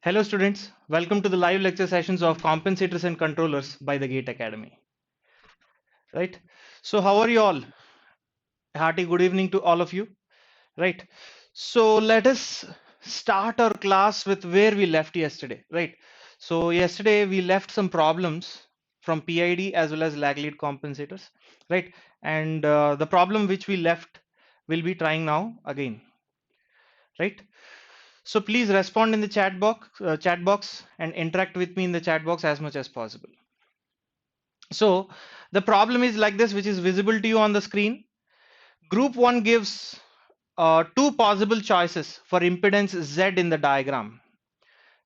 Hello students, welcome to the live lecture sessions of Compensators and Controllers by the Gate Academy. Right? So how are you all? Hearty good evening to all of you. Right? So let us start our class with where we left yesterday. Right? So yesterday we left some problems from PID as well as lag lead compensators. Right? And the problem which we left we'll be trying now again. Right? So please respond in the chat box and interact with me in the chat box as much as possible. So the problem is like this, which is visible to you on the screen. Group 1 gives two possible choices for impedance Z in the diagram.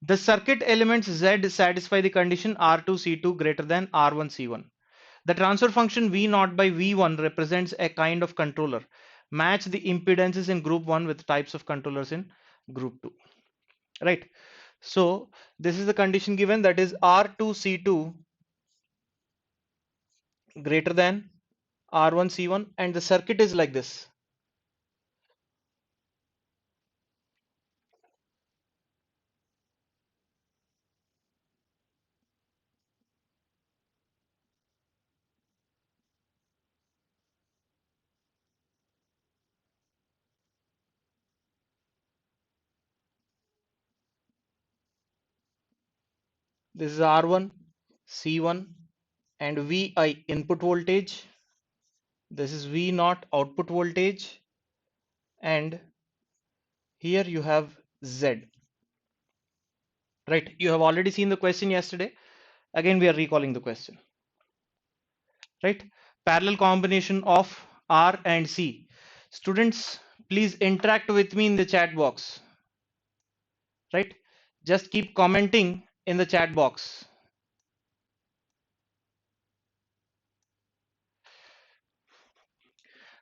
The circuit elements Z satisfy the condition R2C2 greater than R1C1. The transfer function V0 by V1 represents a kind of controller. Match the impedances in group 1 with types of controllers in group 2. Right. So this is the condition given, that is R2C2 greater than R1 C1, and the circuit is like this. This is R1 C1 and Vi input voltage. This is V0 output voltage, and here you have Z. Right, you have already seen the question yesterday. Again we are recalling the question. Right, parallel combination of R and C. Students, please interact with me in the chat box. Right, just keep commenting in the chat box.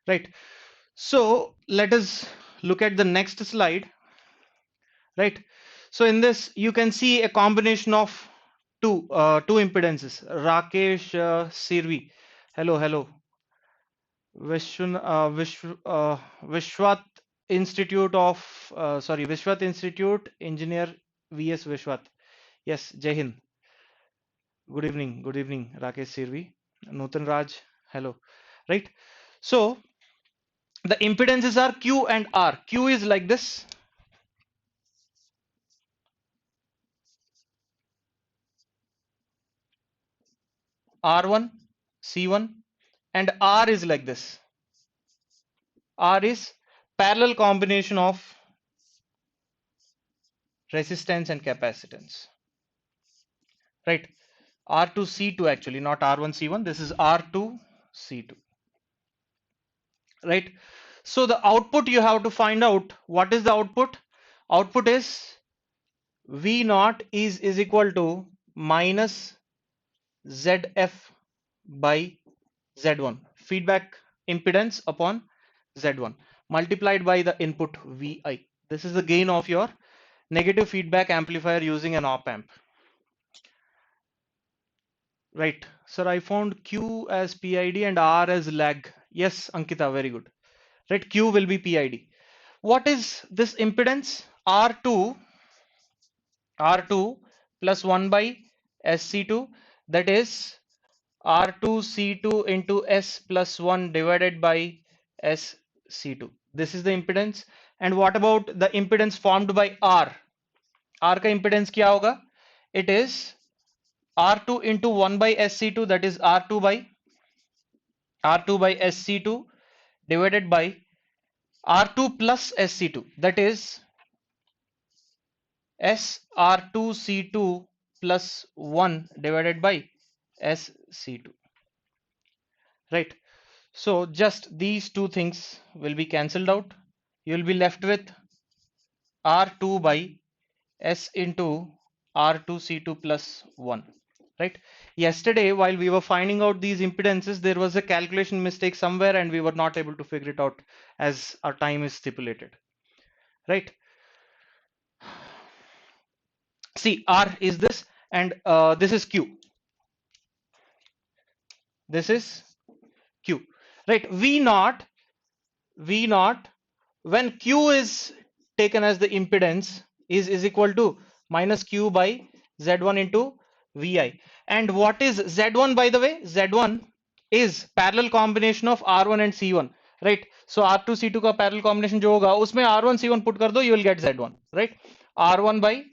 Right, so let us look at the next slide. Right, so in this you can see a combination of two impedances. Rakesh Sirvi, hello. Vishwat Institute of Vishwat Institute Engineer VS Vishwat. Yes, Jai Hind. Good evening, Rakesh Sirvi. Nutan Raj, hello. Right, so the impedances are Q and R. Q is like this. R1 C1, and R is like this. R is parallel combination of resistance and capacitance. Right, R2 C2 actually, not R1 C1. This is R2 C2. Right, so the output you have to find out. What is the output? Output is V0 is equal to minus ZF by Z1, feedback impedance upon Z1, multiplied by the input Vi. This is the gain of your negative feedback amplifier using an op amp. Right, sir, I found Q as PID and R as lag. Yes, Ankita, very good. Right, Q will be PID. What is this impedance? R2 plus 1 by SC2, that is R2C2 into S plus 1 divided by SC2. This is the impedance. And what about the impedance formed by R? R का impedance क्या होगा? It is R2 into 1 by SC2, that is R2 by SC2 divided by R2 plus SC2, that is SR2C2 plus 1 divided by SC2. Right, so just these two things will be cancelled out. You will be left with R2 by S into R2C2 plus 1. Right, yesterday while we were finding out these impedances, there was a calculation mistake somewhere and we were not able to figure it out as our time is stipulated. Right, see, R is this, and this is Q. This is Q. Right, V0, when Q is taken as the impedance, is equal to minus q by z1 into vi. And what is z1, by the way? Z1 is parallel combination of r1 and c1, right? So r2 c2 का parallel combination जो होगा उसमें r1 c1 put कर दो, you will get z1, right? r1 by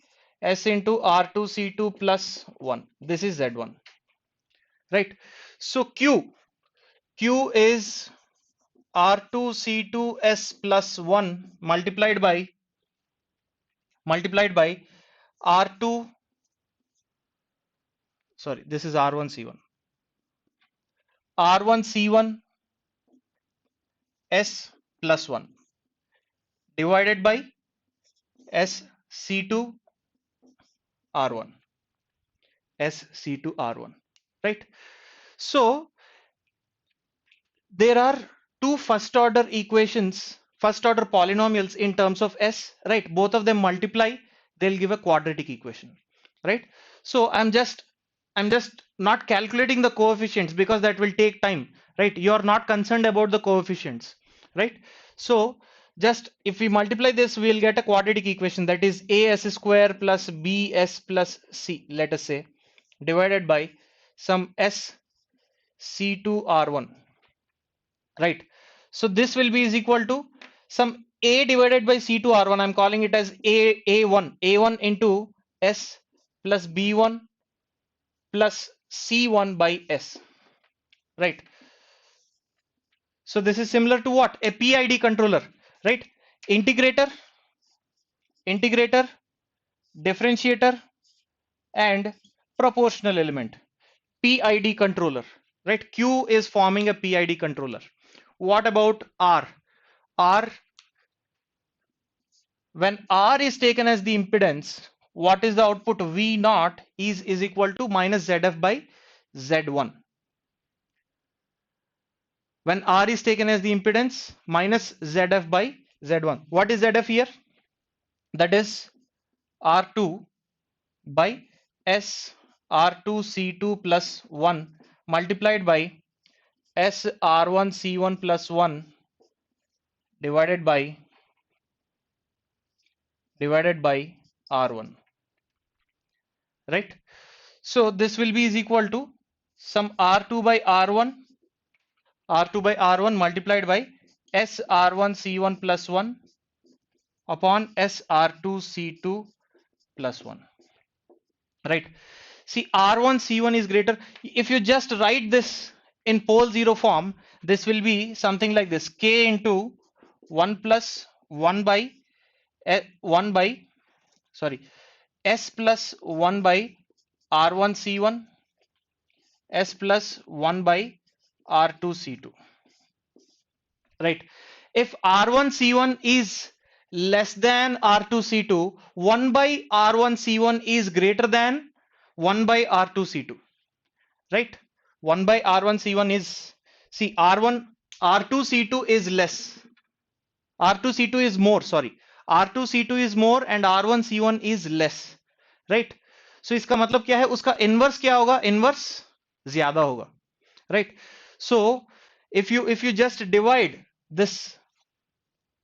s into r2 c2 plus 1. This is z1, right? So q is r2 c2 s plus 1 multiplied by r2, sorry, this is r1 c1, r1 c1 s plus 1 divided by s c2 r1, s c2 r1, right? So there are two first order equations, first order polynomials in terms of s, right? Both of them multiply, they'll give a quadratic equation, right? So I'm just not calculating the coefficients because that will take time, right? You're not concerned about the coefficients, right? So just if we multiply this, we'll get a quadratic equation, that is as square plus bs plus c, let us say, divided by some s c2 r1, right? So this will be is equal to some a divided by c2 r1, I'm calling it as a1 into s plus b1 plus c1 by s, right? So this is similar to what? A PID controller, right? Integrator, differentiator, and proportional element. PID controller, right? Q is forming a PID controller. What about R? R, when R is taken as the impedance, what is the output? V naught is equal to minus ZF by Z1. When R is taken as the impedance, minus ZF by Z1. What is ZF here? That is R2 by S R2 C2 plus 1 multiplied by S R1 C1 plus 1 divided by R1, right? So this will be is equal to some R2 by R1 multiplied by S R1 C1 plus 1 upon S R2 C2 plus 1, right? See, R1 C1 is greater. If you just write this in pole zero form, this will be something like this: k into 1 plus 1 by 1 by, sorry, s plus 1 by R1 C1, s plus 1 by R2 C2, right? If R1 C1 is less than R2 C2, 1 by R1 C1 is greater than 1 by R2 C2, right? 1 by R1 C1 is, see, R1 R2 C2 is less, R2 C2 is more, sorry, R2 C2 is more and R1 C1 is less, right? So इसका मतलब क्या है? उसका inverse क्या होगा? Inverse ज्यादा होगा, right? So if you just divide this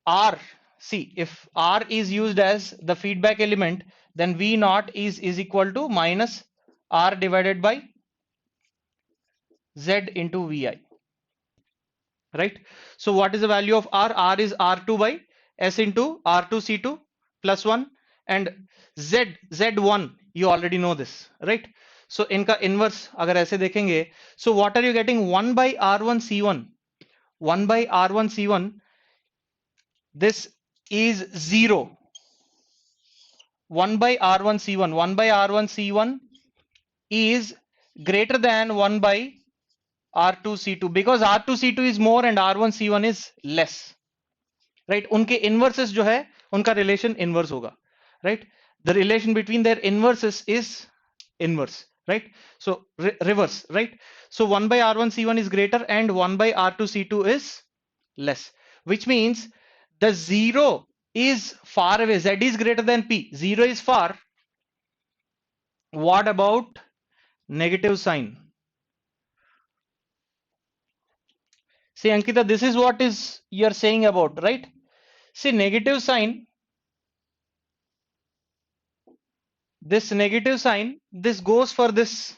R, see, if R is used as the feedback element, then V naught is equal to minus R divided by Z into Vi, right? So what is the value of R? R is R2 by S into R2 C2 plus 1, and Z1 you already know this, right? So इनका inverse अगर ऐसे देखेंगे, so what are you getting? 1 by R1 C1, 1 by R1 C1, this is 0. 1 by R1 C1, 1 by R1 C1 is greater than 1 by R2 C2, because R2 C2 is more and R1 C1 is less, right? उनके inverses जो है उनका relation inverse होगा, right? The relation between their inverses is inverse, right? So reverse, right? So 1 by R1 C1 is greater and 1 by R2 C2 is less, which means the 0 is far away. Z is greater than P. 0 is far. What about negative sign? See, Ankita, this is what is you're saying about, right? See, negative sign this negative sign, this goes for this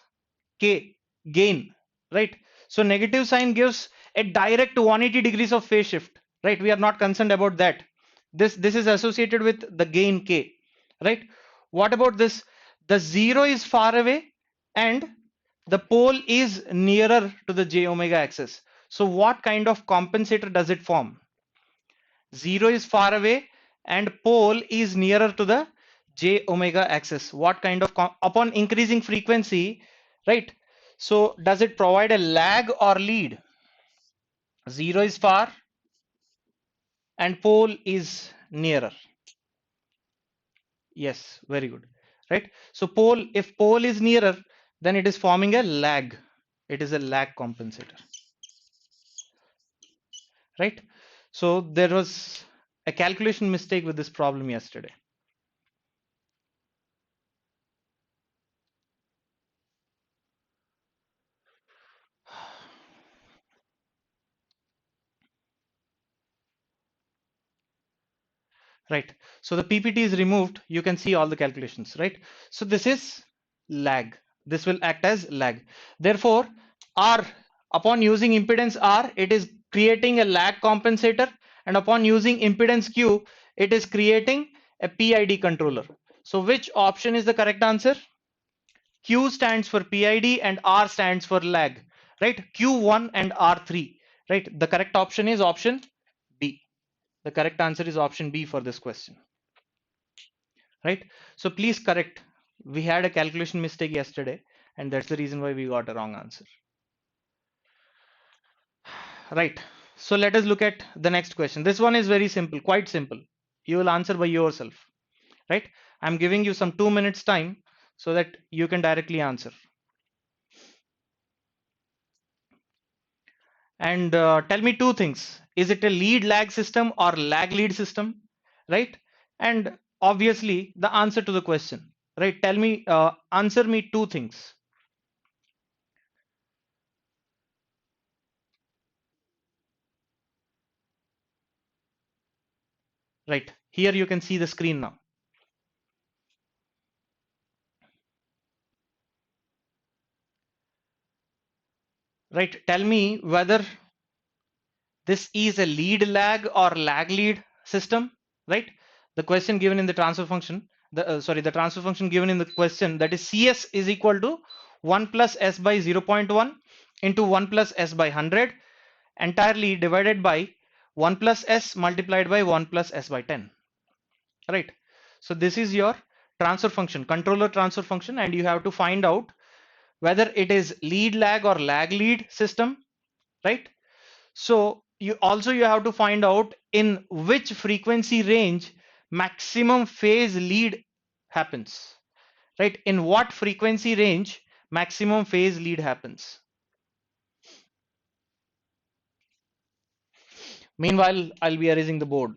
K gain, right? So negative sign gives a direct 180 degrees of phase shift, right? We are not concerned about that. This is associated with the gain K, right? What about this? The zero is far away and the pole is nearer to the j omega axis. So what kind of compensator does it form? Zero is far away and pole is nearer to the j omega axis. What kind of upon increasing frequency, right? So does it provide a lag or lead? Zero is far and pole is nearer. Yes, very good, right? So pole, if pole is nearer, then it is forming a lag. It is a lag compensator, right? So there was a calculation mistake with this problem yesterday. Right. So the PPT is removed. You can see all the calculations, right? So this is lag. This will act as lag. Therefore, R, upon using impedance R, it is creating a lag compensator, and upon using impedance Q, it is creating a PID controller. So which option is the correct answer? Q stands for PID and R stands for lag, right? Q1 and R3, right? The correct option is option B. The correct answer is option B for this question, right? So please correct. We had a calculation mistake yesterday, and that's the reason why we got a wrong answer, right? So let us look at the next question. This one is very simple, quite simple. You will answer by yourself, right? I'm giving you some 2 minutes time so that you can directly answer. And tell me two things. Is it a lead lag system or lag lead system, right? And obviously the answer to the question, right? Tell me, answer me two things. Right, here you can see the screen now. Right, tell me whether this is a lead lag or lag lead system, right? The question given in the transfer function, the transfer function given in the question, that is CS is equal to 1 plus S by 0.1 into 1 plus S by 100 entirely divided by 1 plus S multiplied by 1 plus S by 10, right? So this is your transfer function, controller transfer function, and you have to find out whether it is lead lag or lag lead system, right? So you have to find out in which frequency range maximum phase lead happens, right? In what frequency range maximum phase lead happens. Meanwhile, I'll be erasing the board.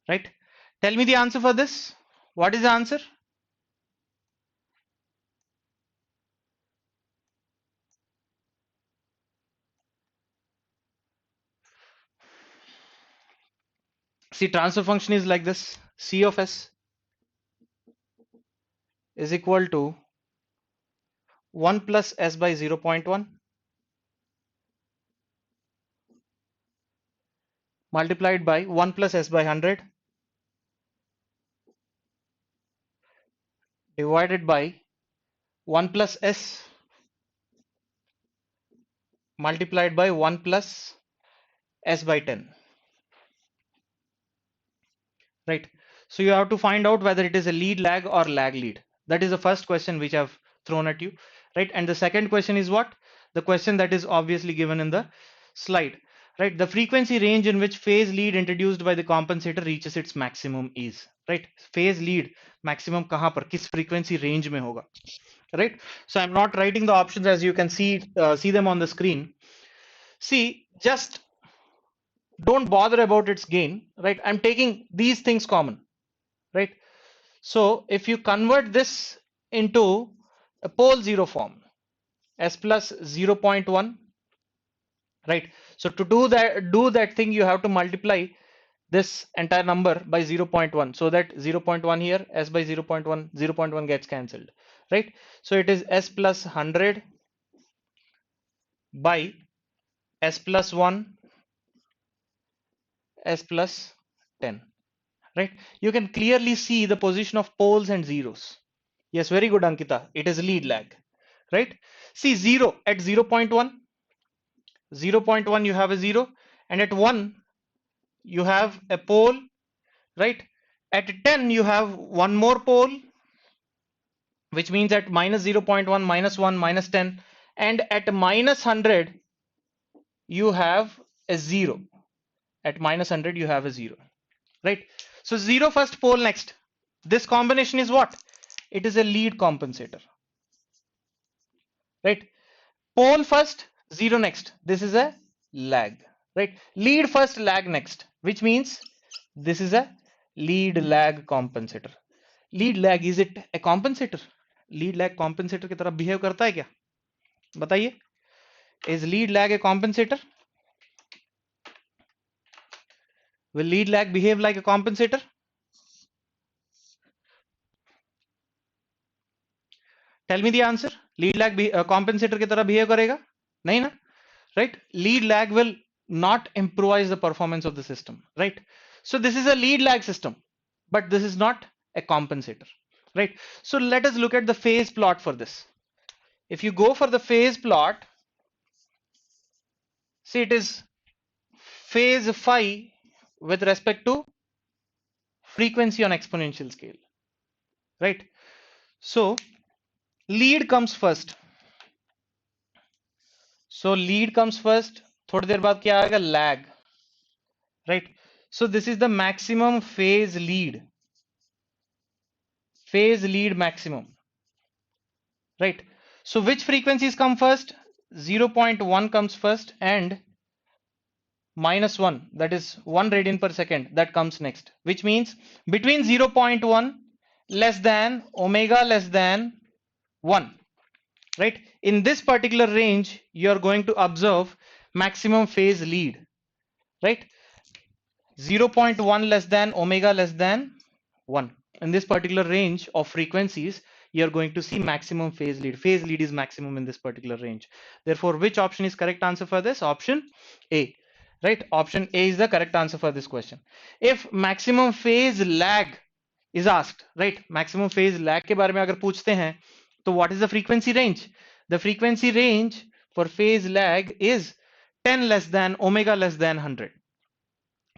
Right, tell me the answer for this. What is the answer? See, transfer function is like this. C of S is equal to 1 plus S by 0.1 multiplied by 1 plus s by 100 divided by 1 plus s multiplied by 1 plus s by 10, right? So you have to find out whether it is a lead lag or lag lead. That is the first question which I've thrown at you, right? And the second question is what? The question that is obviously given in the slide, right? The frequency range in which phase lead introduced by the compensator reaches its maximum is, right? Phase lead maximum kahan par, kis frequency range mein hoga, right? So I'm not writing the options, as you can see them on the screen. See, just don't bother about its gain, right? I'm taking these things common, right? So if you convert this into a pole zero form, s plus 0.1, right? So to do that thing, you have to multiply this entire number by 0.1, so that 0.1 here, s by 0.1, 0.1 gets cancelled, right? So it is s plus 100 by s plus 1, s plus 10, right? You can clearly see the position of poles and zeros. Yes, very good, Ankita. It is lead lag, right? See, 0 at 0.1, 0.1 you have a 0, and at 1 you have a pole, right? At 10 you have one more pole, which means at minus 0.1, minus 1, minus 10, and at minus 100 you have a 0. At minus 100 you have a 0, right? So 0 first, pole next. This combination is what? It is a lead compensator, right? Pole first, 0 next. This is a lag, right? Lead first, lag next, which means this is a lead lag compensator. Lead lag, is it a compensator? Lead lag compensator की तरह behave करता है क्या? बताइए. Is lead lag a compensator? Will lead lag behave like a compensator? Tell me the answer. Lead lag compensator की तरह behave करेगा? नहीं ना? Right? Lead lag will not improvise the performance of the system, right? So this is a lead lag system, but this is not a compensator, right? So let us look at the phase plot for this. If you go for the phase plot, see, it is phase phi with respect to frequency on exponential scale, right? So lead comes first. So lead comes first. थोड़ी देर बाद क्या आएगा? Lag, right? So this is the maximum phase lead maximum, right? So which frequencies come first? 0.1 comes first, and minus 1, that is 1 radian per second, that comes next, which means between 0.1 less than omega less than 1, right? In this particular range you are going to observe maximum phase lead, right? 0.1 less than omega less than 1. In this particular range of frequencies, you are going to see maximum phase lead. Phase lead is maximum in this particular range. Therefore, which option is correct answer for this? Option A, right? Option A is the correct answer for this question. If maximum phase lag is asked, right? Maximum phase lag के बारे में अगर पूछते हैं, तो what is the frequency range? The frequency range for phase lag is 10 less than omega less than 100.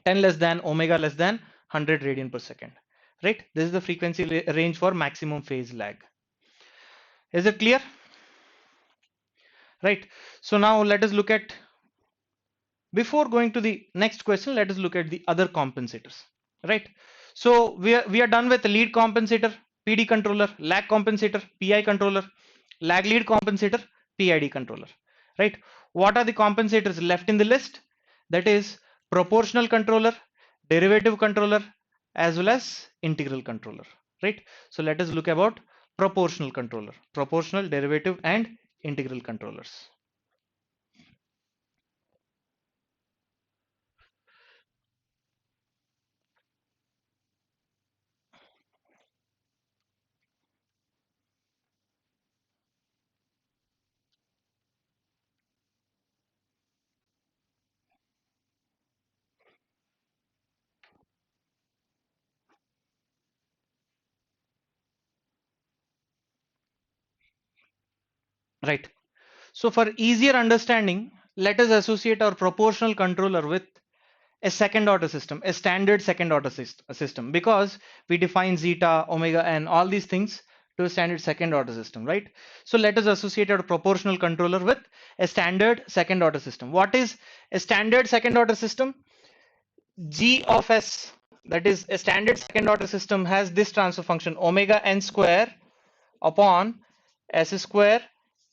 10 less than omega less than 100 radian per second, right? This is the frequency range for maximum phase lag. Is it clear? Right. So now let us look at, before going to the next question, let us look at the other compensators, right? So we are done with the lead compensator, PD controller, lag compensator, PI controller, lag lead compensator, PID controller, right? What are the compensators left in the list? That is proportional controller, derivative controller, as well as integral controller, right? So let us look about proportional controller, proportional, derivative, and integral controllers. right? So for easier understanding, let us associate our proportional controller with a second order system, a standard second order system, because we define zeta, omega, and all these things to a standard second order system, right? So let us associate our proportional controller with a standard second order system. What is a standard second order system? G of S, that is a standard second order system, has this transfer function omega n square upon s square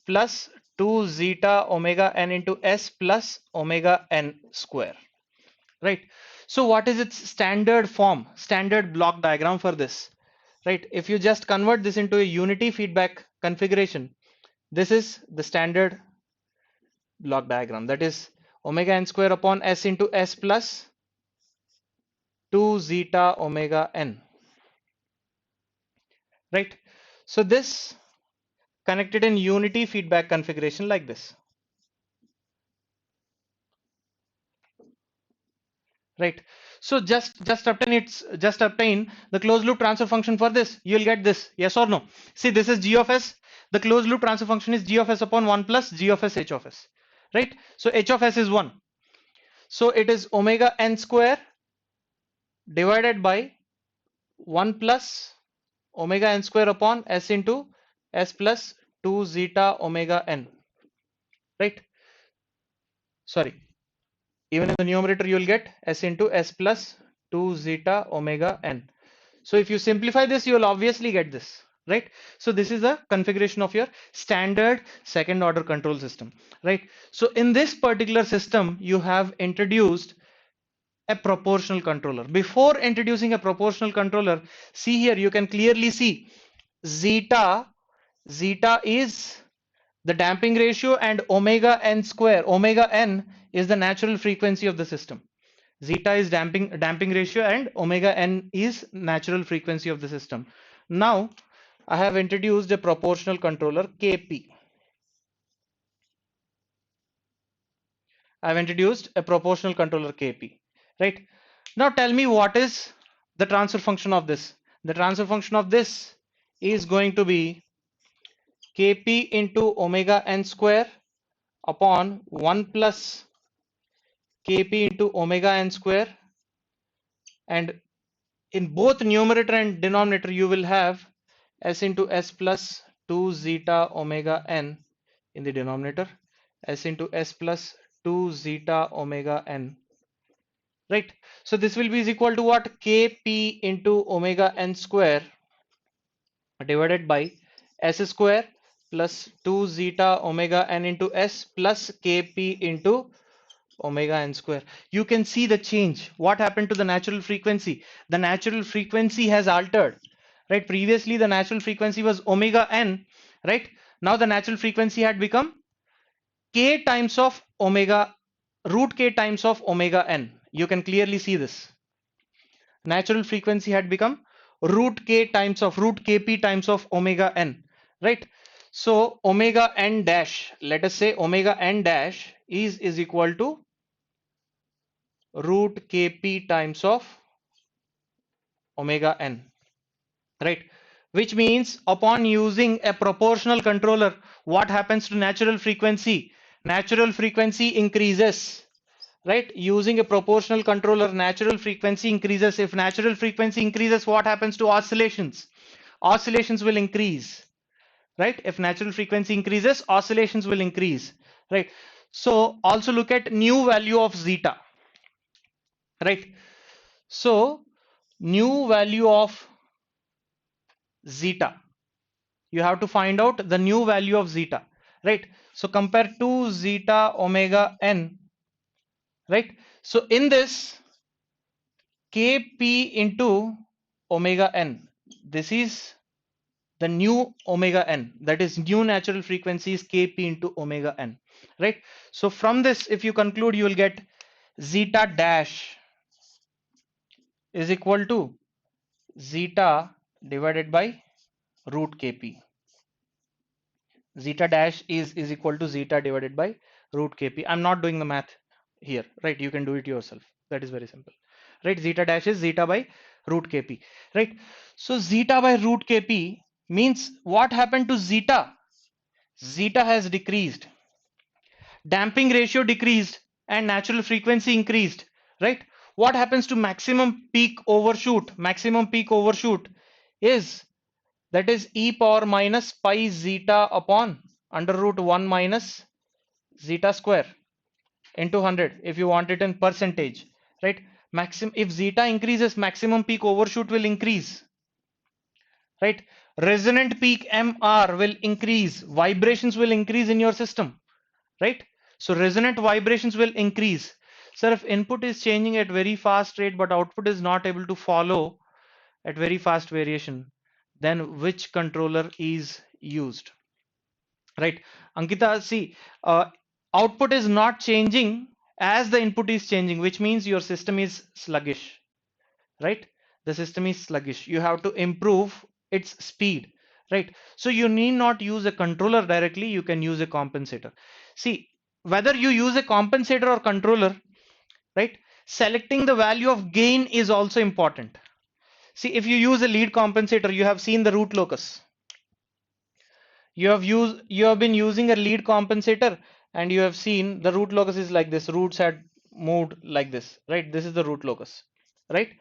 plus 2 zeta omega n into s plus omega n square, right? So what is its standard form, standard block diagram for this, right? If you just convert this into a unity feedback configuration, this is the standard block diagram, that is omega n square upon s into s plus 2 zeta omega n, right? So this connected in unity feedback configuration like this, right? So just obtain the closed loop transfer function for this, you'll get this, yes or no? See, this is g of s, the closed loop transfer function is g of s upon 1 plus g of s h of s, right? So h of s is 1, so it is omega n square divided by 1 plus omega n square upon s into s plus 2 zeta omega n, right? Sorry, even in the numerator you will get s into s plus 2 zeta omega n. So if you simplify this, you will obviously get this, right? So this is the configuration of your standard second order control system, right? So in this particular system, you have introduced a proportional controller. Before introducing a proportional controller, see here, you can clearly see zeta, zeta is the damping ratio, and omega n square, omega n is the natural frequency of the system. Zeta is damping ratio and omega n is natural frequency of the system. Now I have introduced a proportional controller Kp. I have introduced a proportional controller Kp, right? Now tell me, what is the transfer function of this? The transfer function of this is going to be Kp into omega n square upon 1 plus Kp into omega n square, and in both numerator and denominator you will have s into s plus 2 zeta omega n in the denominator, s into s plus 2 zeta omega n, right? So this will be is equal to what? Kp into omega n square divided by s square plus 2 zeta omega n into s plus kp into omega n square. You can see the change. What happened to the natural frequency? The natural frequency has altered, right? Previously the natural frequency was omega n, right? Now the natural frequency had become k times of omega, root k times of omega n. You can clearly see this. Natural frequency had become root k times of root kp times of omega n, right? So omega n dash, let us say omega n dash is equal to root kp times of omega n, right? Which means upon using a proportional controller, what happens to natural frequency? Natural frequency increases, right? Using a proportional controller, natural frequency increases. If natural frequency increases, what happens to oscillations? Oscillations will increase, right? If natural frequency increases, oscillations will increase, right? So also look at new value of zeta, right? So new value of zeta, you have to find out the new value of zeta, right? So compare 2 zeta omega n, right? So in this kp into omega n, this is the new omega n, that is new natural frequency is kp into omega n, right? So from this, if you conclude, you will get zeta dash is equal to zeta divided by root kp. Zeta dash is equal to zeta divided by root kp. I'm not doing the math here, right? You can do it yourself. That is very simple, right? Zeta dash is zeta by root kp, right? So zeta by root kp means what happened to zeta? zeta has decreased, damping ratio decreased, and natural frequency increased, right? What happens to maximum peak overshoot? Maximum peak overshoot is, that is e power minus pi zeta upon under root 1 minus zeta square into 100 if you want it in percentage, right? Maximum, if zeta increases, maximum peak overshoot will increase, right? Resonant peak mr will increase, vibrations will increase in your system, right? So resonant vibrations will increase. Sir, if input is changing at very fast rate but output is not able to follow at very fast variation, then which controller is used, right? Ankita, see, output is not changing as the input is changing, which means your system is sluggish, right? The system is sluggish, you have to improve its speed, right? So you need not use a controller directly, you can use a compensator. See, whether you use a compensator or controller, right, selecting the value of gain is also important. See, if you use a lead compensator, you have seen the root locus, you have been using a lead compensator, and you have seen the root locus is like this, roots had moved like this, right? This is the root locus, right?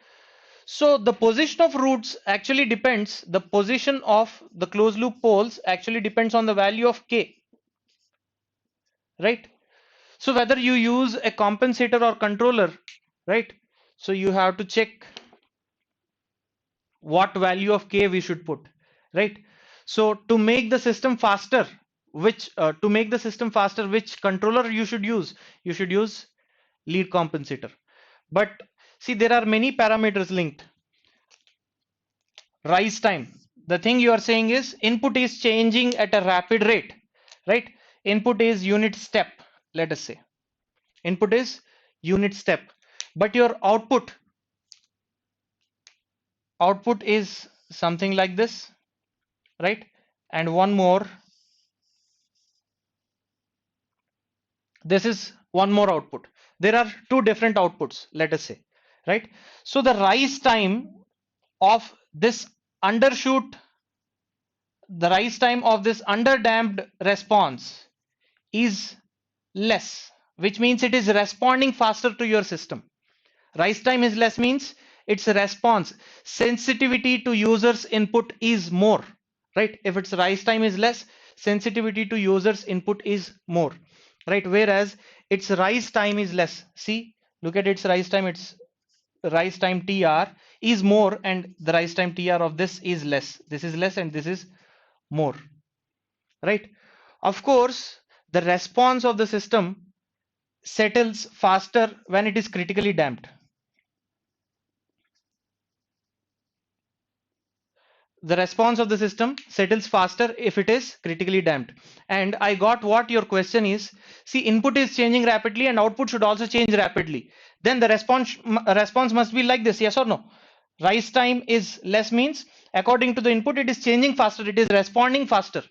So the position of roots actually depends, the position of the closed loop poles actually depends on the value of k, right? So whether you use a compensator or controller, right? So you have to check what value of k we should put, right? So to make the system faster, which controller you should use? You should use lead compensator. But see, there are many parameters linked. Rise time, the thing you are saying is input is changing at a rapid rate, right? Input is unit step, let us say input is unit step, but your output is something like this, right? And one more, this is one more output. There are two different outputs, let us say, right? So the rise time of this undershoot, the rise time of this underdamped response is less, which means it is responding faster to your system. Rise time is less means its response sensitivity to users input is more, right? If its rise time is less, sensitivity to users input is more, right? Whereas its rise time is less, see, look at its rise time, its rise time tr is more, and the rise time tr of this is less, this is less and this is more, right? Of course, the response of the system settles faster when it is critically damped. The response of the system settles faster if it is critically damped. And I got what your question is. See, input is changing rapidly and output should also change rapidly. Then the response must be like this, yes or no? Rise time is less means according to the input it is changing faster, it is responding faster,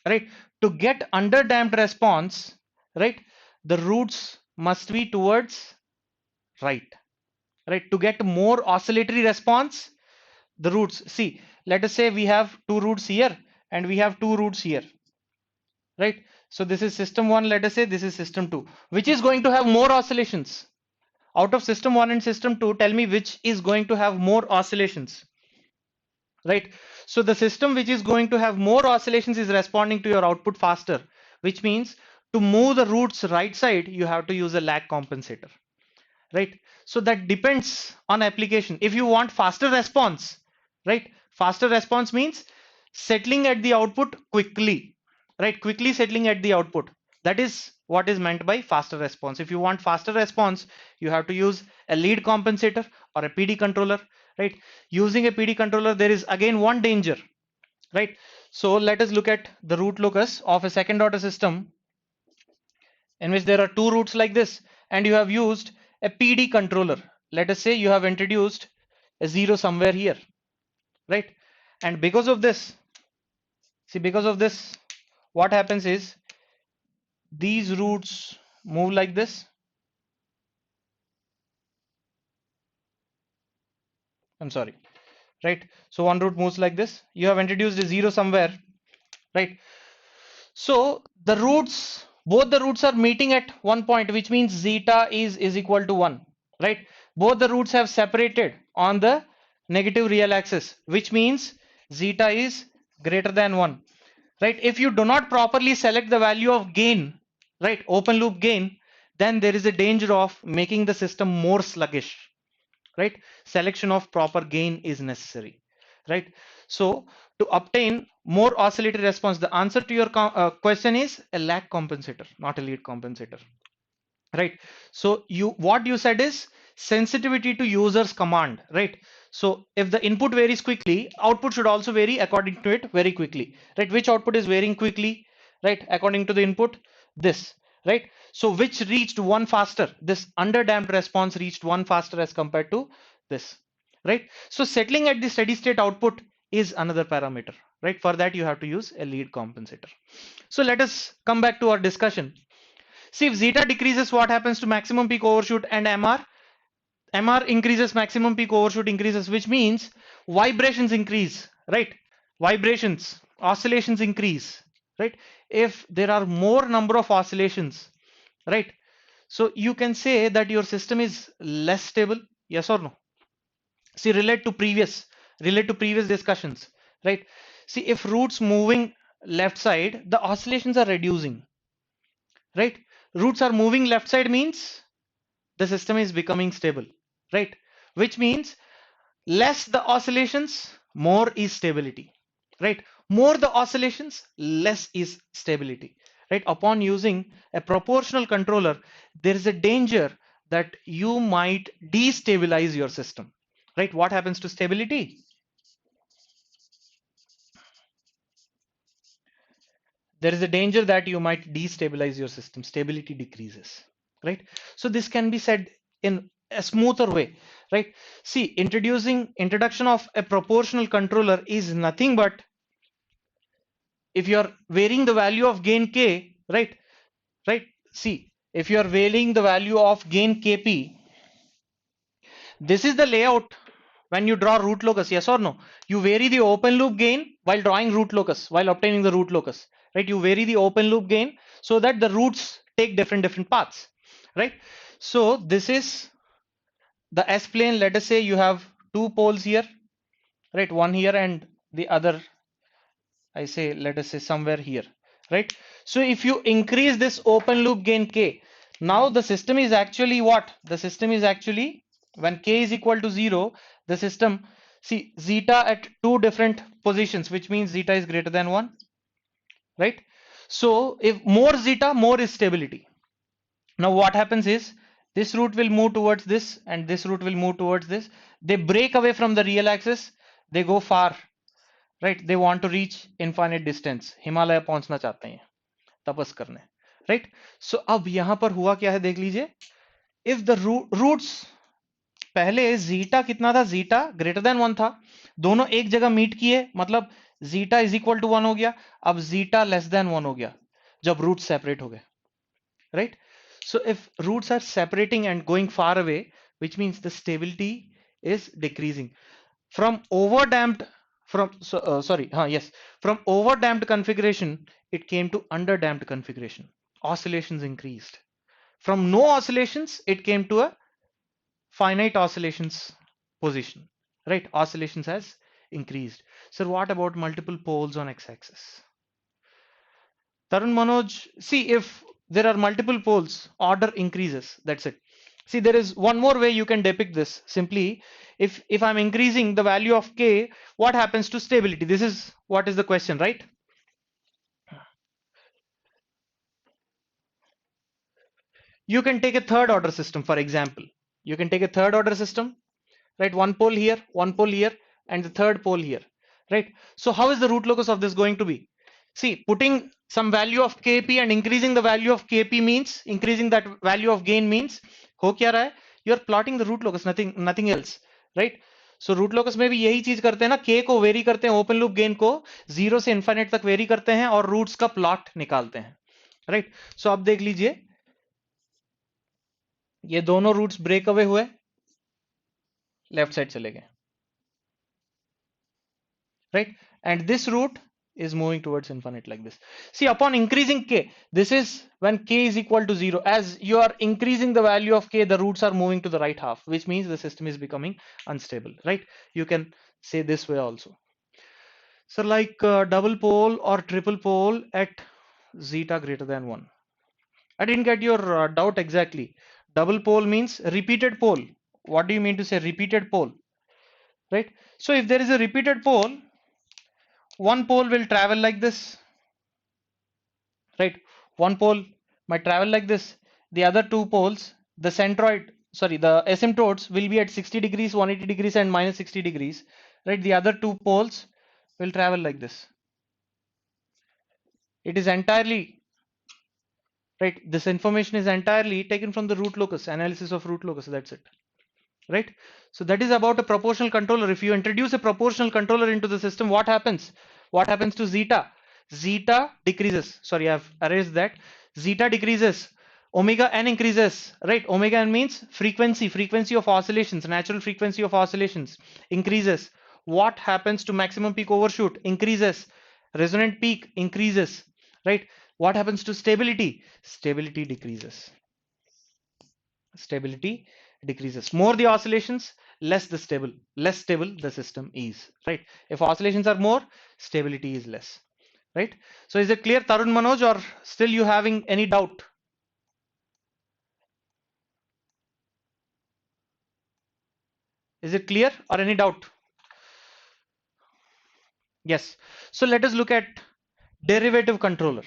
right? To get under damped response, right, the roots must be towards right, right? To get more oscillatory response, the roots, see, let us say we have two roots here and we have two roots here, right? So this is system 1, let us say this is system 2, which is going to have more oscillations out of system 1 and system 2. Tell me which is going to have more oscillations, right? So the system which is going to have more oscillations is responding to your output faster, which means to move the roots right side you have to use a lag compensator, right? So that depends on application. If you want faster response, right, faster response means settling at the output quickly, right? Quickly settling at the output, that is what is meant by faster response. If you want faster response, you have to use a lead compensator or a PD controller, right? Using a PD controller, there is again one danger, right? So let us look at the root locus of a second order system in which there are two roots like this, and you have used a PD controller. Let us say you have introduced a zero somewhere here, right? And because of this, see, because of this, what happens is these roots move like this. I'm sorry, right? So one root moves like this. You have introduced a zero somewhere, right? So the roots, both the roots are meeting at one point, which means zeta is equal to 1, right? Both the roots have separated on the negative real axis, which means zeta is greater than 1, right? If you do not properly select the value of gain, right, open loop gain, then there is a danger of making the system more sluggish, right? Selection of proper gain is necessary, right? So to obtain more oscillatory response, the answer to your question is a lag compensator, not a lead compensator, right? So you, what you said is sensitivity to users command, right? So if the input varies quickly, output should also vary according to it very quickly, right? Which output is varying quickly, right, according to the input? This, right? So which reached one faster? This underdamped response reached one faster as compared to this, right? So settling at the steady state output is another parameter, right? For that you have to use a lead compensator. So let us come back to our discussion. See, if zeta decreases, what happens to maximum peak overshoot and MR? MR increases, maximum peak overshoot increases, which means vibrations increase, right? Vibrations, oscillations increase, right? If there are more number of oscillations, right? So you can say that your system is less stable, yes or no? See, relate to previous discussions, right? See, if roots moving left side, the oscillations are reducing, right? Roots are moving left side means the system is becoming stable, right? Which means less the oscillations, more is stability, right? More the oscillations, less is stability, right? Upon using a proportional controller, there is a danger that you might destabilize your system, right? What happens to stability? There is a danger that you might destabilize your system, stability decreases, right? So this can be said in a smoother way, right? See, introduction of a proportional controller is nothing but, if you are varying the value of gain k, right, see, if you are varying the value of gain kp, this is the layout when you draw root locus, yes or no? You vary the open loop gain while drawing root locus, while obtaining the root locus, right? You vary the open loop gain so that the roots take different paths, right? So this is the S plane. Let us say you have two poles here, right? One here and the other, I say, let us say somewhere here, right? So if you increase this open loop gain k, now the system is actually what? The system is actually, when k is equal to 0, the system, see, zeta at two different positions, which means zeta is greater than 1, right? So if more zeta, more is stability. Now what happens is, this root will move towards this and this root will move towards this. They break away from the real axis, they go far, right? They want to reach infinite distance, Himalaya पहुंचना चाहते हैं, तपस करने, right? So अब यहां पर हुआ क्या है, देख लीजिए. If the roots, पहले जीटा कितना था, जीटा ग्रेटर देन 1 था, दोनों एक जगह मीट किए, मतलब जीटा इज इक्वल टू 1 हो गया. अब जीटा लेस देन 1 हो गया जब रूट सेपरेट हो गए, right? So if roots are separating and going far away, which means the stability is decreasing. From overdamped, from overdamped configuration, it came to underdamped configuration. Oscillations increased. From no oscillations, it came to a finite oscillations position, right? Oscillations has increased. So what about multiple poles on x-axis? Tarun, Manoj, see, if there are multiple poles, order increases. That's it. See, there is one more way you can depict this. Simply, if I'm increasing the value of k, what happens to stability? This is what is the question, right? You can take a third order system, for example. You can take a third order system, right? One pole here, and the third pole here, right? So how is the root locus of this going to be? See, putting some value of kp and increasing the value of kp means increasing that value of gain means हो क्या रहा है? You're plotting the root locus, nothing else, right? So root locus में भी यही चीज करते हैं ना, k को वेरी करते हैं, ओपन लूप गेन को 0 से इनफाइनाइट तक वेरी करते हैं और रूट्स का प्लॉट निकालते हैं, राइट? सो अब देख लीजिए, ये दोनों रूट्स ब्रेक अवे हुए, लेफ्ट साइड चले गए, right? And this root is moving towards infinite like this. See, upon increasing k, this is when k is equal to 0. As you are increasing the value of k, the roots are moving to the right half, which means the system is becoming unstable, right? You can say this way also. So like double pole or triple pole at zeta greater than 1. I didn't get your doubt exactly. Double pole means repeated pole. What do you mean to say repeated pole? Right? So if there is a repeated pole, one pole will travel like this, right? One pole might travel like this. The other two poles, the centroid, sorry, the asymptotes will be at 60 degrees, 180 degrees, and minus 60 degrees, right? The other two poles will travel like this. It is entirely, right? This information is entirely taken from the root locus, analysis of root locus. That's it. Right? So that is about a proportional controller. If you introduce a proportional controller into the system, what happens? What happens to zeta? Zeta decreases. Sorry, I've erased that. Zeta decreases. Omega n increases. Right? Omega n means frequency of oscillations, natural frequency of oscillations increases. What happens to maximum peak overshoot? Increases. Resonant peak increases. Right? What happens to stability? Stability decreases. Stability decreases. More the oscillations, less stable the system is, right? If oscillations are more, stability is less, right? So is it clear, Tarun, Manoj, or still you having any doubt? Is it clear or any doubt? Yes. So let us look at derivative controller.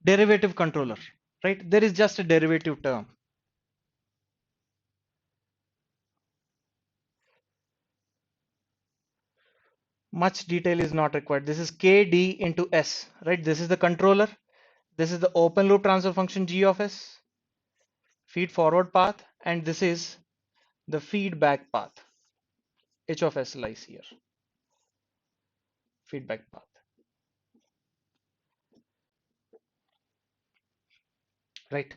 Derivative controller, right? There is just a derivative term. Much detail is not required. This is kd into s, right? This is the controller. This is the open loop transfer function g of s, feed forward path, and this is the feedback path. H of s lies here. Feedback path. Right.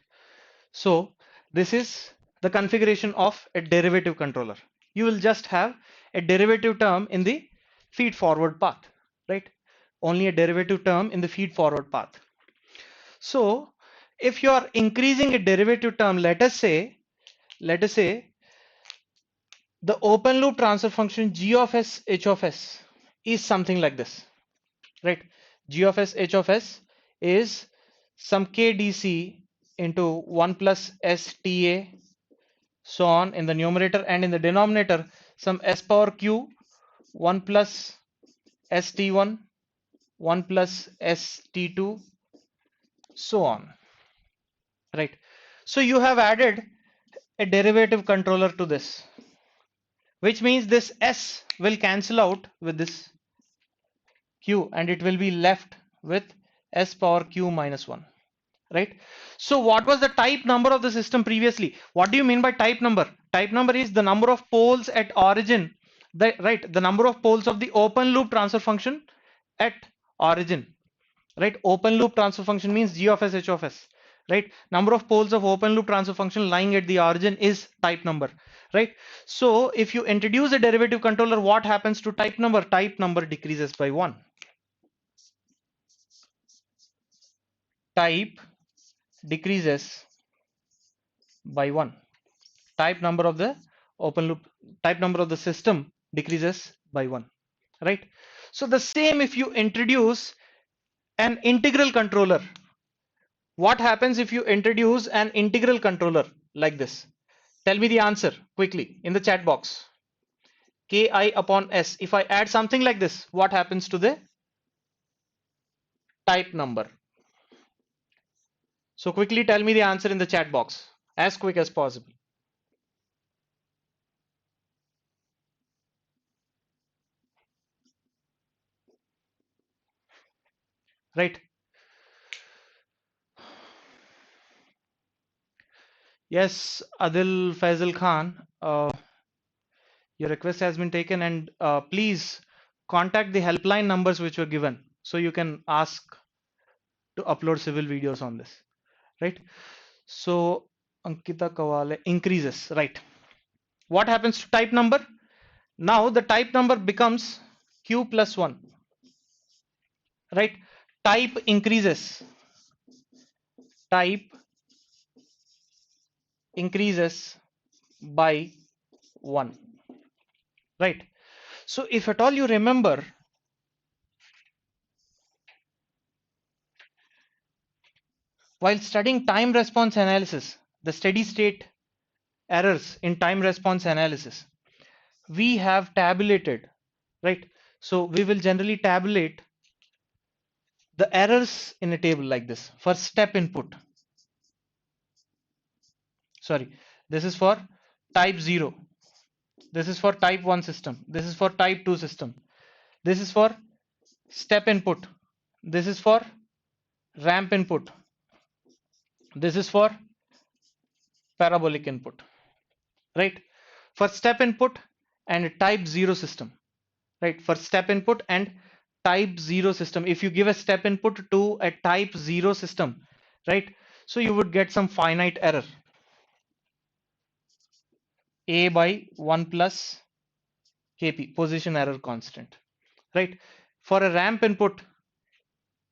So this is the configuration of a derivative controller. You will just have a derivative term in the feed forward path, right? Only a derivative term in the feed forward path. So if you are increasing a derivative term, let us say the open loop transfer function g of s h of s is something like this, right? G of s h of s is some kdc into 1 plus sta, so on, in the numerator, and in the denominator some s power q 1 plus st1, 1 plus st2, so on, right? So you have added a derivative controller to this, which means this s will cancel out with this q and it will be left with s power q minus 1, right? So what was the type number of the system previously? What do you mean by type number? Type number is the number of poles at origin, the number of poles of the open loop transfer function at origin, right? Open loop transfer function means g of s h of s, right? Number of poles of open loop transfer function lying at the origin is type number, right? So if you introduce a derivative controller, what happens to type number? Type number decreases by 1. Type decreases by 1. Type number of the open loop, type number of the system decreases by 1, right? So the same if you introduce an integral controller. What happens if you introduce an integral controller like this? Tell me the answer quickly in the chat box. Ki upon s. If I add something like this, what happens to the type number? So quickly tell me the answer in the chat box as quick as possible. Right. Yes, Adil Faisal Khan, your request has been taken, and please contact the helpline numbers which were given so you can ask to upload civil videos on this. Right. So Ankita Kawale increases. Right. What happens to type number? Now the type number becomes q plus 1. Right. Type increases. Type increases by 1. Right. So if at all you remember, while studying time response analysis, the steady state errors in time response analysis, we have tabulated, right? So we will generally tabulate the errors in a table like this for step input. Sorry, this is for type 0. This is for type 1 system. This is for type 2 system. This is for step input. This is for ramp input. This is for parabolic input, right? For step input and type 0 system, right? For step input and type 0 system, if you give a step input to a type 0 system, right? So you would get some finite error, a by 1 plus kp, position error constant, right? For a ramp input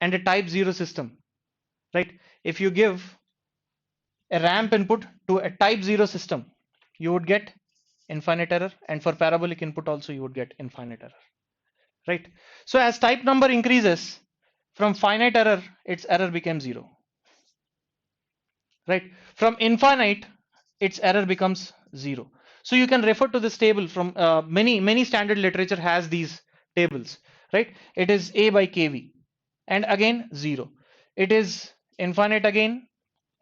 and a type 0 system, right? If you give a ramp input to a type 0 system, you would get infinite error, and for parabolic input also you would get infinite error, right? So as type number increases from finite error, its error becomes 0, right? From infinite, its error becomes 0. So you can refer to this table from many standard literature has these tables, right? It is a by kv and again 0. It is infinite again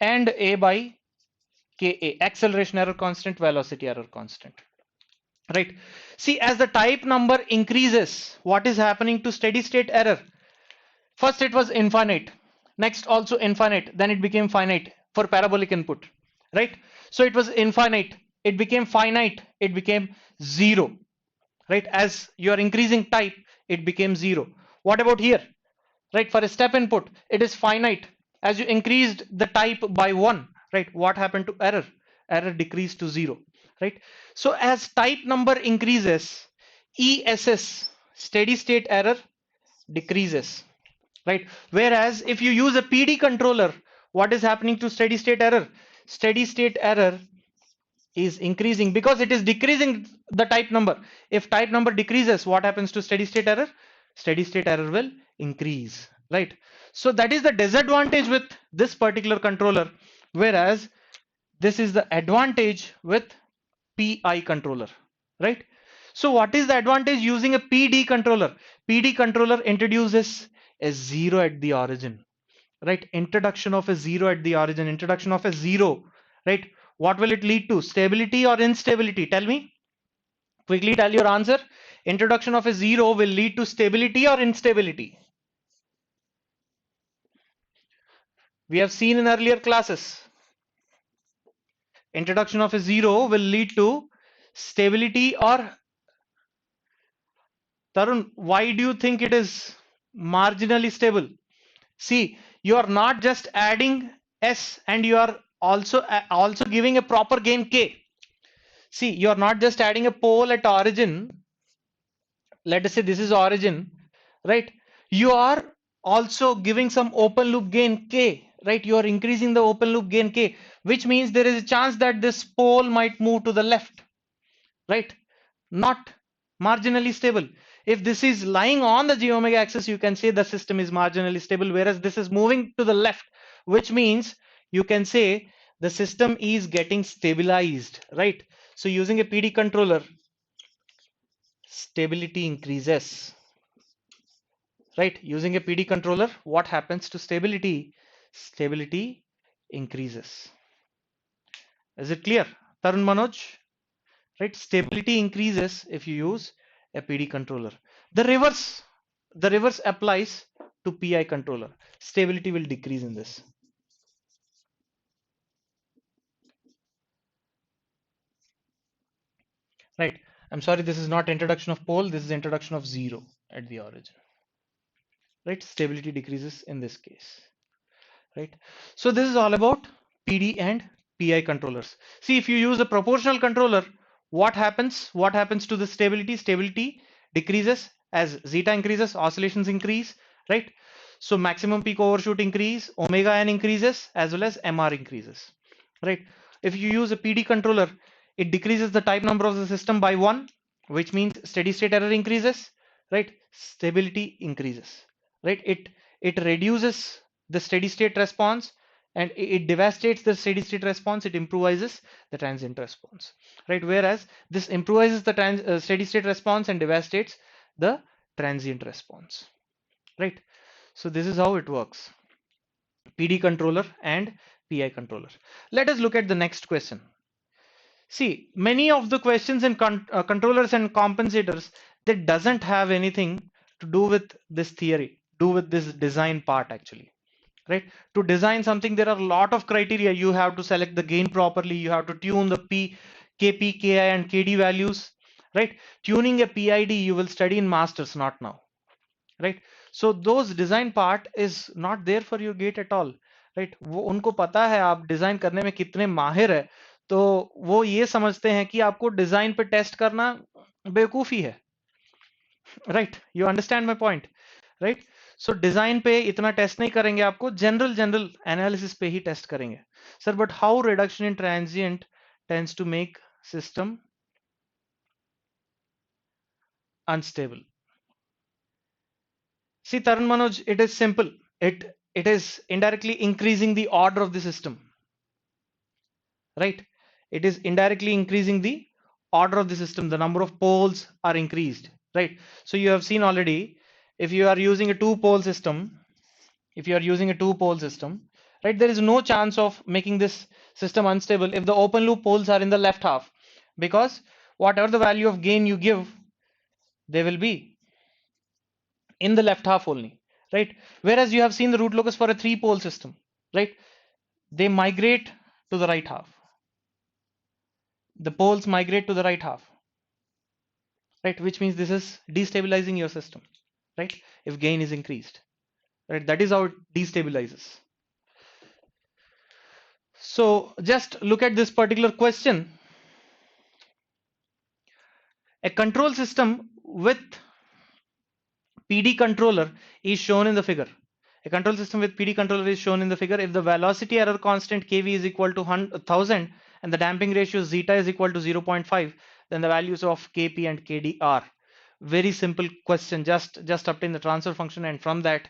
and a by ka, acceleration error constant, velocity error constant, right? See, as the type number increases, what is happening to steady state error? First it was infinite, next also infinite, then it became finite for parabolic input, right? So it was infinite, it became finite, it became 0, right? As you are increasing type, it became 0. What about here? Right, for a step input, it is finite. As you increased the type by 1, right, what happened to error? Error decreased to 0, right? So as type number increases, ESS, steady state error, decreases, right? Whereas if you use a PD controller, what is happening to steady state error? Steady state error is increasing because it is decreasing the type number. If type number decreases, what happens to steady state error? Steady state error will increase, right? So that is the disadvantage with this particular controller, whereas this is the advantage with PI controller, right? So what is the advantage using a PD controller? PD controller introduces a 0 at the origin, right? Introduction of a 0 at the origin, introduction of a 0, right? What will it lead to? Stability or instability? Tell me. Quickly tell your answer. Introduction of a 0 will lead to stability or instability? We have seen in earlier classes. Introduction of a 0 will lead to stability or, Tarun, why do you think it is marginally stable? See, you are not just adding S and you are also giving a proper gain K. See, you are not just adding a pole at origin. Let us say this is origin, right? You are also giving some open loop gain K, right? You are increasing the open loop gain K, which means there is a chance that this pole might move to the left, right? Not marginally stable. If this is lying on the j omega axis, you can say the system is marginally stable, whereas this is moving to the left, which means you can say the system is getting stabilized, right? So using a PD controller, stability increases, right? Using a PD controller, what happens to stability? Stability increases. Is it clear, Tarun, Manoj? Right, stability increases if you use a PD controller. The reverse, the reverse applies to PI controller. Stability will decrease in this. Right. I'm sorry, this is not introduction of pole. This is introduction of zero at the origin. Right. Stability decreases in this case. Right. So this is all about PD and PI controllers. See, if you use a proportional controller, what happens? What happens to the stability? Stability decreases as zeta increases, oscillations increase, right? So maximum peak overshoot increase, omega n increases as well as MR increases, right? If you use a PD controller, it decreases the type number of the system by 1, which means steady state error increases, right? Stability increases, right? It reduces the steady state response and it devastates the steady state response. It improvises the transient response, right? Whereas this improvises the steady state response and devastates the transient response, right? So this is how it works. PD controller and PI controller. Let us look at the next question. See, many of the questions in controllers and compensators, they doesn't have anything to do with this theory, do with this design part actually, right? To design something, there are a lot of criteria. You have to select the gain properly. You have to tune the KP, KI, and KD values, right? Tuning a PID, you will study in masters, not now, right? So those design part is not there for your gate at all, right? वो उनको पता है आप design करने में कितने माहिर है, तो वो ये समझते हैं कि आपको डिजाइन पे टेस्ट करना बेवकूफी है, right? You understand my point, right? So design पे इतना टेस्ट नहीं करेंगे, आपको जनरल एनालिसिस पे ही टेस्ट करेंगे. Sir, but how reduction in transient tends to make system unstable? See, Tarun, Manoj, it is simple. It is indirectly increasing the order of the system, right? It is indirectly increasing the order of the system. The number of poles are increased, right? So you have seen already, if you are using a two-pole system, right, there is no chance of making this system unstable if the open loop poles are in the left half, because whatever the value of gain you give, they will be in the left half only, right? Whereas you have seen the root locus for a three-pole system, right? They migrate to the right half. The poles migrate to the right half, right? Which means this is destabilizing your system, right? If gain is increased, right? That is how it destabilizes. So just look at this particular question. A control system with PD controller is shown in the figure. A control system with PD controller is shown in the figure if the velocity error constant Kv is equal to 1000 and the damping ratio zeta is equal to 0.5, then the values of Kp and Kd are. Very simple question. Just obtain the transfer function, and from that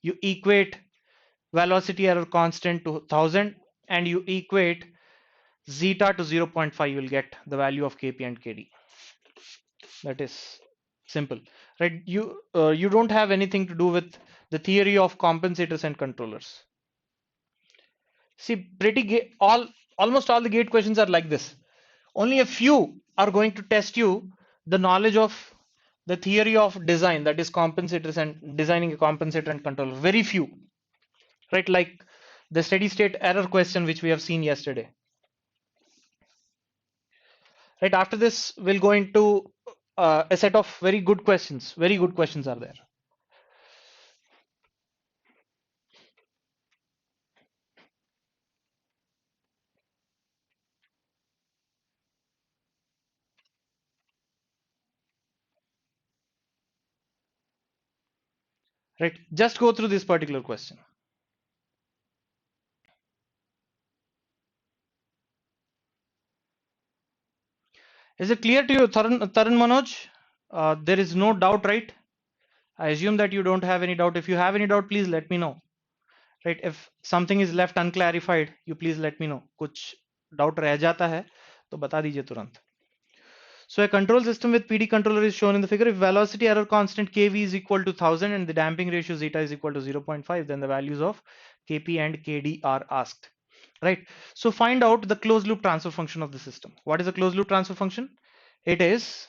you equate velocity error constant to 1000 and you equate zeta to 0.5. You will get the value of Kp and Kd. That is simple, right? You don't have anything to do with the theory of compensators and controllers. See, almost all the gate questions are like this. Only a few are going to test you the knowledge of the theory of design, that is compensators and designing a compensator and controller. Very few, right? Like the steady state error question which we have seen yesterday. Right, after this we'll go into a set of very good questions. Very good questions are there. Right, just go through this particular question. Is it clear to you, Tarun, Manoj? There is no doubt, right? I assume that you don't have any doubt. If you have any doubt, please let me know. Right, if something is left unclarified, you please let me know. कुछ doubt रह जाता है तो बता दीजिए तुरंत. So a control system with PD controller is shown in the figure. If velocity error constant Kv is equal to 1000 and the damping ratio zeta is equal to 0.5, then the values of Kp and Kd are asked. right? So find out the closed loop transfer function of the system. What is a closed loop transfer function? It is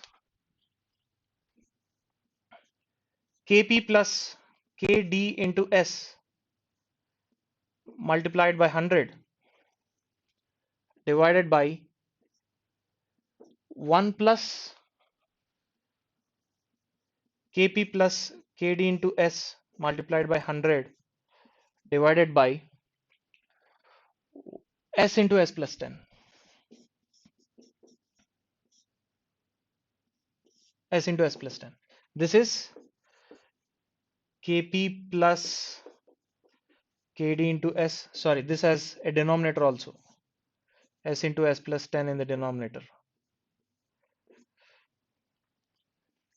Kp plus Kd into S multiplied by 100 divided by 1 plus Kp plus Kd into S multiplied by 100 divided by S into S plus 10. S into S plus 10. This is Kp plus Kd into S. Sorry, this has a denominator also. S into S plus 10 in the denominator.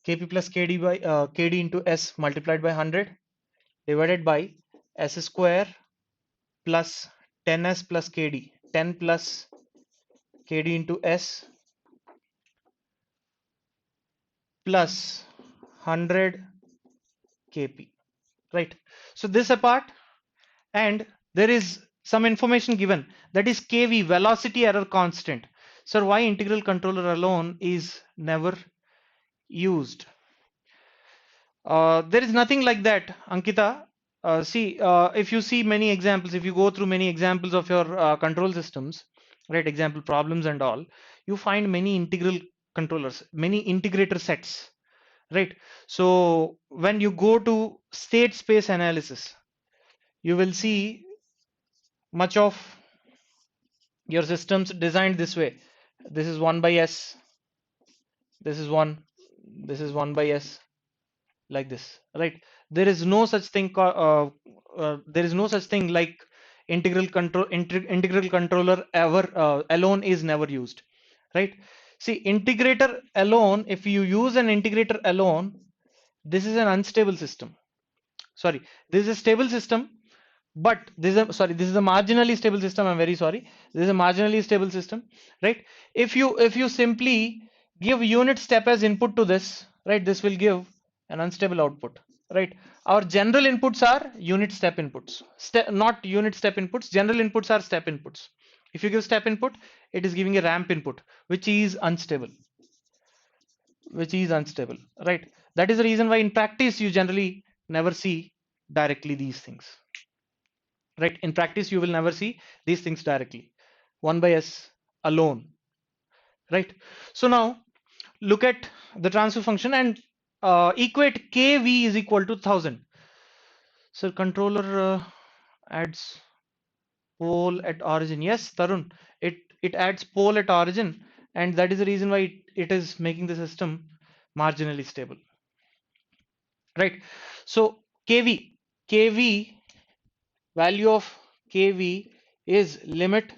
Kp plus Kd by Kd into S multiplied by 100 divided by S square plus 10S plus Kd. 10 plus Kd into S plus 100 Kp. Right. So this apart, and there is some information given, that is Kv, velocity error constant. So why integral controller alone is never used? There is nothing like that, Ankita. See, if you see many examples, if you go through many examples of your control systems, right, example problems and all, you find many integral controllers, many integrator sets, right? So when you go to state space analysis, you will see much of your systems designed this way. This is 1 by S, this is 1, this is 1 by S, like this, right? There is no such thing there is no such thing like integral controller ever alone is never used, right? See, integrator alone, if you use an integrator alone, this is an unstable system. Sorry, this is a stable system, but this is a marginally stable system. I'm very sorry, this is a marginally stable system, right? If you simply give unit step as input to this, right, this will give an unstable output, right? Our general inputs are unit step inputs, not unit step inputs. General inputs are step inputs. If you give step input, it is giving a ramp input, which is unstable, right? That is the reason why in practice you generally never see directly these things, right? In practice you will never see these things directly, 1 by S alone, right? So now look at the transfer function and equate kv is equal to 1000. So controller adds pole at origin. Yes, Tarun, it adds pole at origin, and that is the reason why it is making the system marginally stable, right? So kv value of kv is limit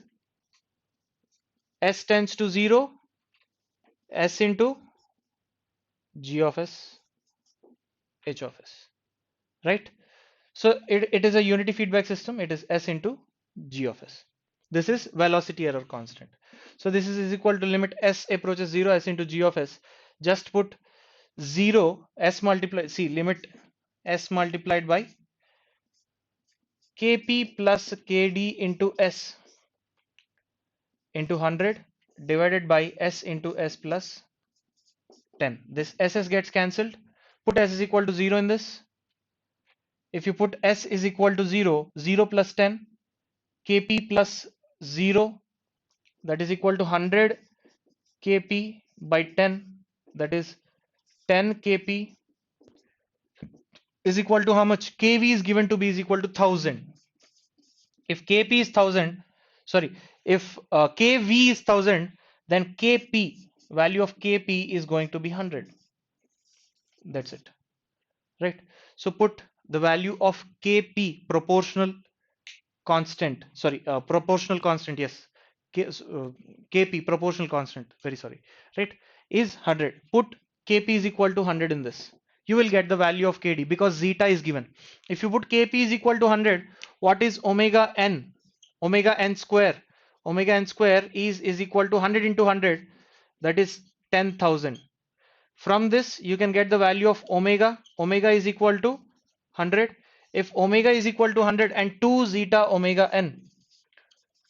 s tends to 0, s into g of s, h of s, right? So it is a unity feedback system. It is s into g of s. This is velocity error constant. So this is equal to limit s approaches 0, s into g of s. Just put 0, s multiplied, see, limit s multiplied by kp plus kd into s into 100 divided by s into s plus 10. This ss gets cancelled. Put s is equal to 0 in this. If you put s is equal to 0, 0 plus 10, kp plus 0, that is equal to 100 kp by 10, that is 10 kp is equal to how much? Kv is given to be is equal to 1000. If kp is 1000, sorry, if kv is 1000, then kp, value of kp is going to be 100. That's it, right? So put the value of kp, proportional constant, sorry, proportional constant, yes, kp, proportional constant, very sorry, right, is 100. Put kp is equal to 100 in this. You will get the value of kd because zeta is given. If you put kp is equal to 100, what is omega n? Omega n square. Omega n square is equal to 100 into 100, that is 10,000. From this you can get the value of omega. Omega is equal to 100. If omega is equal to 100 and 2 zeta omega n,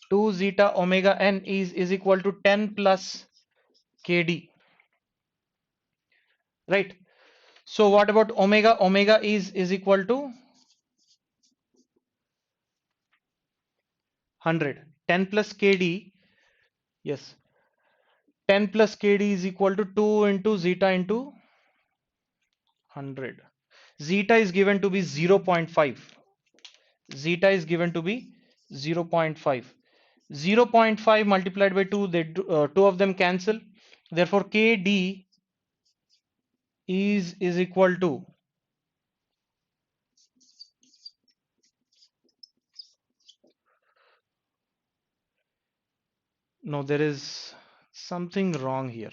2 zeta omega n is equal to 10 plus kd, right? So what about omega? Omega is equal to 100. 10 plus kd, yes, 10 plus kd is equal to 2 into zeta into 100. Zeta is given to be 0.5. Zeta is given to be 0.5. 0.5 multiplied by 2, two of them cancel. Therefore, kd is equal to, no, there is something wrong here,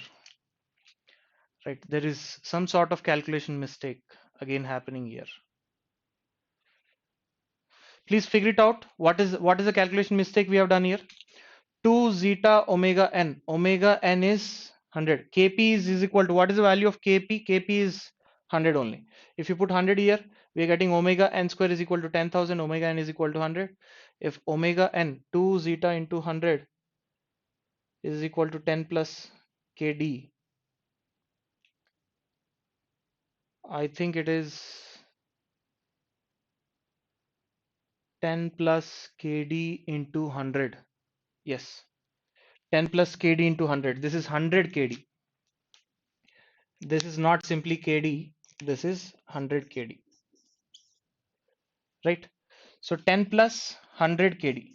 right? There is some sort of calculation mistake again happening here. Please figure it out. What is the calculation mistake we have done here? 2 zeta omega n. Omega n is 100. Kp is equal to, what is the value of Kp? Kp is 100 only. If you put 100 here, we are getting omega n square is equal to 10,000. Omega n is equal to 100. If omega n 2 zeta into 100 is equal to 10 plus kd, I think it is 10 plus kd into 100. Yes, 10 plus kd into 100. This is 100 kd. This is not simply kd. This is 100 kd, right? So 10 plus 100 kd.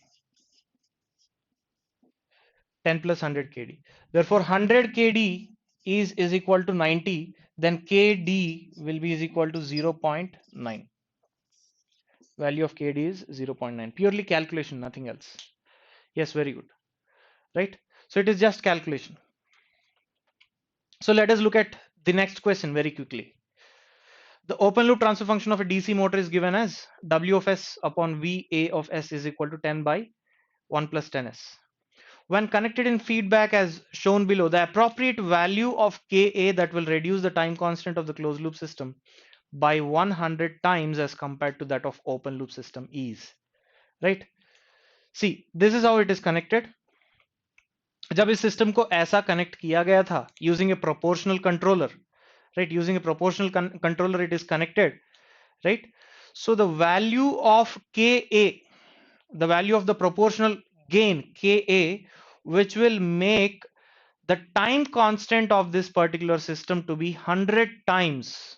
10 plus 100 kd. Therefore, 100 kd is equal to 90. Then kd will be is equal to 0.9. Value of kd is 0.9. Purely calculation, nothing else. Yes, very good. Right? So it is just calculation. So let us look at the next question very quickly. The open loop transfer function of a DC motor is given as W of S upon VA of S is equal to 10 by 1 plus 10S. When connected in feedback as shown below, the appropriate value of Ka that will reduce the time constant of the closed loop system by 100 times as compared to that of open loop system is, right? See, this is how it is connected. जब इस system को ऐसा connect किया गया था using A proportional controller, right? Using a proportional controller, it is connected, right? So the value of Ka, the value of the proportional gain Ka, which will make the time constant of this particular system to be 100 times,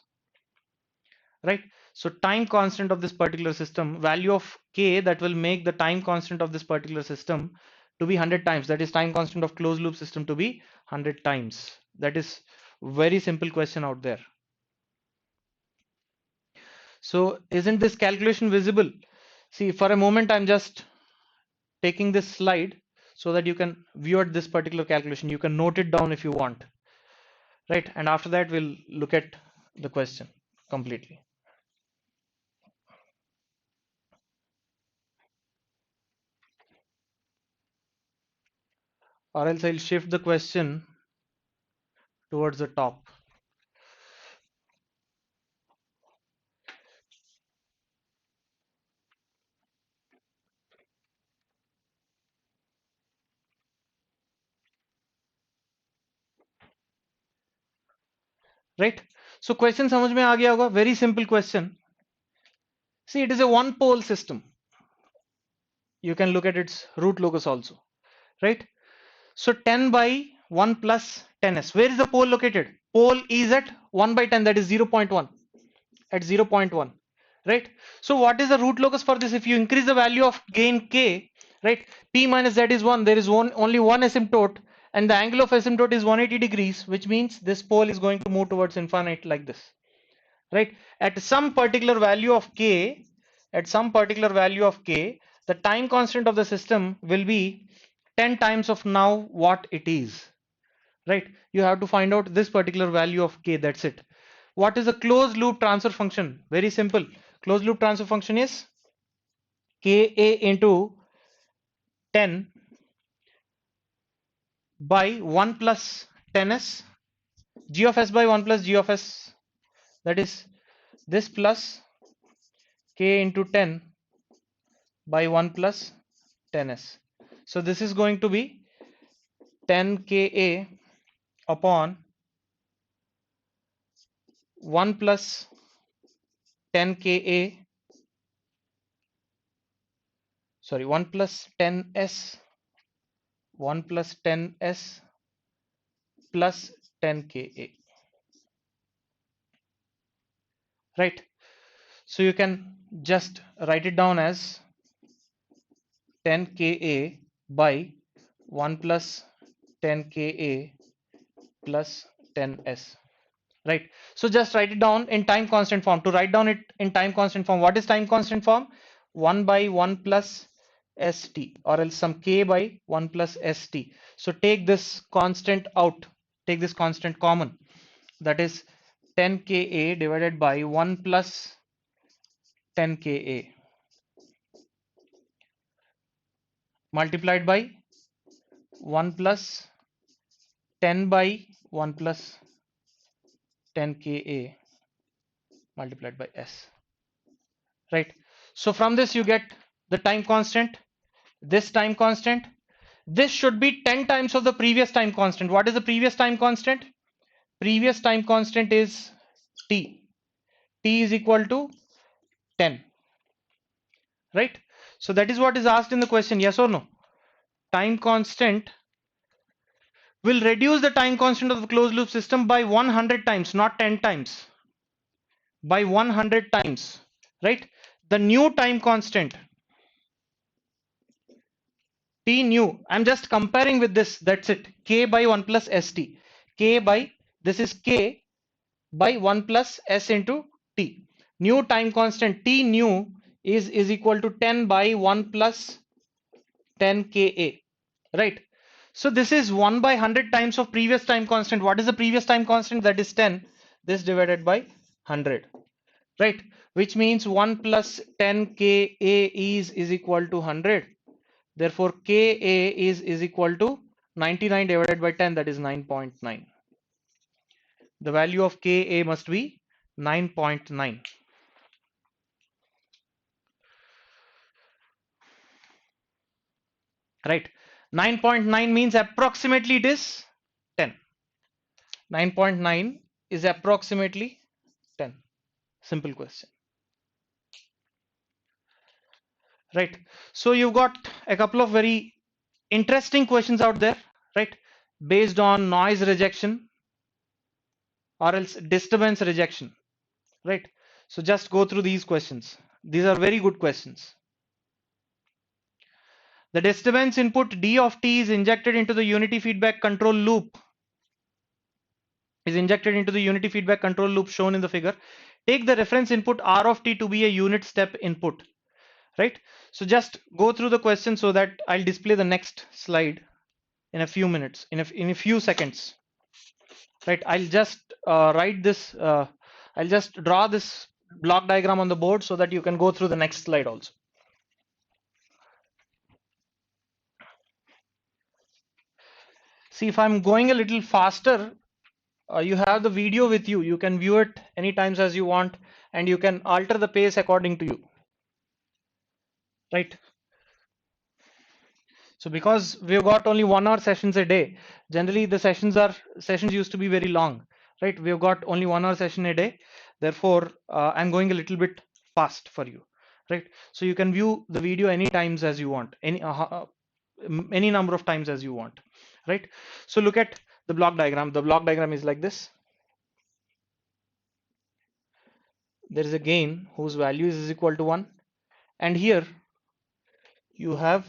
right? So time constant of this particular system, value of K that will make the time constant of this particular system to be 100 times, that is time constant of closed loop system to be 100 times. That is very simple question out there. So isn't this calculation visible? See, for a moment I'm just taking this slide so that you can view at this particular calculation. You can note it down if you want, right? And after that we'll look at the question completely. Or else I'll shift the question towards the top. Right? So question समझ में आ गया होगा? Very simple question. See, it is a one pole system. You can look at its root locus also, right? So 10 by 1 plus 10s. Where is the pole located? Pole is at 1 by 10, that is 0.1, at 0.1, right? So what is the root locus for this? If you increase the value of gain K, right? P minus Z is 1, there is only one asymptote, and the angle of asymptote is 180 degrees, which means this pole is going to move towards infinite like this, right? At some particular value of K, the time constant of the system will be 10 times of now what it is, right? You have to find out this particular value of K, that's it. What is a closed loop transfer function? Very simple. Closed loop transfer function is Ka into 10 by 1 plus 10s, g of s by 1 plus g of s, that is this plus K into 10 by 1 plus 10s. So this is going to be 10 Ka upon 1 plus 10 Ka, sorry, 1 plus 10s, 1 plus 10s plus 10 Ka, right? So you can just write it down as 10 Ka by 1 plus 10 Ka plus 10s, right? So just write it down in time constant form. To write down it in time constant form, what is time constant form? 1 by 1 plus st, or else some k by 1 plus st. So take this constant out, take this constant common, that is 10 Ka divided by 1 plus 10 Ka multiplied by 1 plus 10 by 1 plus 10 Ka multiplied by s, right? So from this you get the time constant, this time constant. This should be 10 times of the previous time constant. What is the previous time constant? Previous time constant is t. T is equal to 10, right? So that is what is asked in the question, yes or no? Time constant will reduce the time constant of the closed loop system by 100 times, not 10 times, by 100 times, right? The new time constant T new, I'm just comparing with this, that's it. K by 1 plus st. K by, this is K by 1 plus s into t. New time constant T new is equal to 10 by 1 plus 10 Ka, right? So this is 1 by 100 times of previous time constant. What is the previous time constant? That is 10. This divided by 100, right? Which means 1 plus 10 Ka is equal to 100. Therefore, Ka is equal to 99 divided by 10, that is 9.9. The value of Ka must be 9.9. Right? 9.9 means approximately it is 10. 9.9 is approximately 10. Simple question. Right? So you've got a couple of very interesting questions out there, right? Based on noise rejection or else disturbance rejection, right? So just go through these questions. These are very good questions. The disturbance input d of t is injected into the unity feedback control loop. Is injected into the unity feedback control loop shown in the figure. Take the reference input r of t to be a unit step input. Right? So just go through the question so that I'll display the next slide in a few minutes, in a few seconds. Right? I'll just write this. I'll just draw this block diagram on the board so that you can go through the next slide also. See, if I'm going a little faster, you have the video with you. You can view it any times as you want, and you can alter the pace according to you. Right? So because we've got only 1 hour sessions a day, generally the sessions used to be very long, right? We've got only 1 hour session a day. Therefore, I'm going a little bit fast for you, right? So you can view the video any times as you want, any number of times as you want, right? So look at the block diagram. The block diagram is like this. There is a gain whose value is equal to 1, and here you have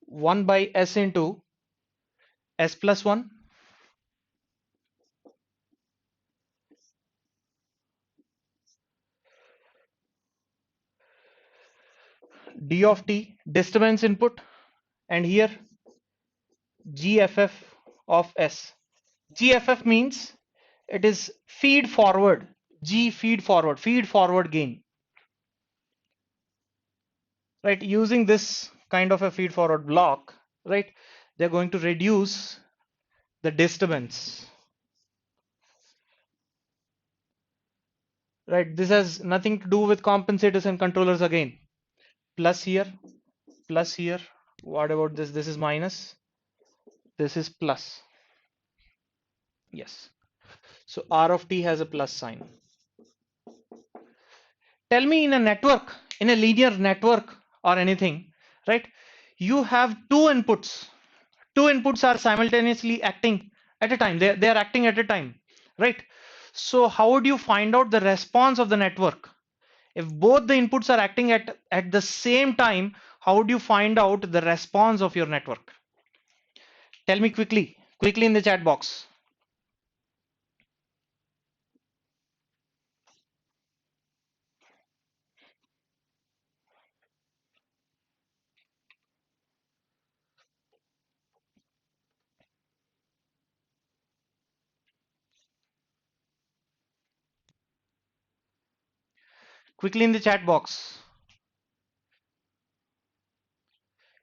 1 by s into s plus 1, d of t disturbance input, and here GFF of S. GFF means it is feed forward, G feed forward gain, right? Using this kind of a feed forward block, right? They're going to reduce the disturbance, right? This has nothing to do with compensators and controllers again. Plus here, plus here. What about this? This is minus. This is plus. Yes. So R of t has a plus sign. Tell me, in a network, in a linear network or anything, right? You have two inputs. Two inputs are simultaneously acting at a time. They are acting at a time, right? So how would you find out the response of the network? If both the inputs are acting at the same time, how would you find out the response of your network? Tell me quickly in the chat box. Quickly in the chat box.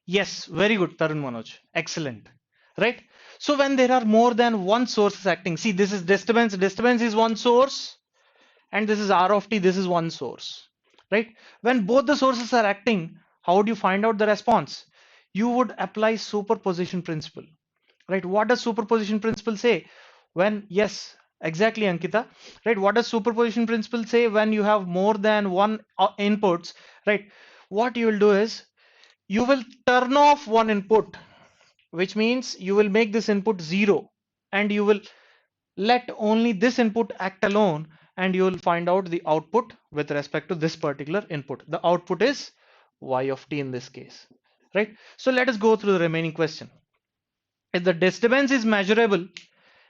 Yes, very good, Tarun Manoj. Excellent. Right? So when there are more than one source acting, see, this is disturbance. Disturbance is one source, and this is R of t, this is one source. Right? When both the sources are acting, how would you find out the response? You would apply superposition principle. Right? What does superposition principle say? When, yes, exactly, Ankita. Right? What does superposition principle say when you have more than one inputs? Right? What you will do is you will turn off one input, which means you will make this input 0, and you will let only this input act alone, and you will find out the output with respect to this particular input. The output is y of t in this case, right? So let us go through the remaining question. If the disturbance is measurable,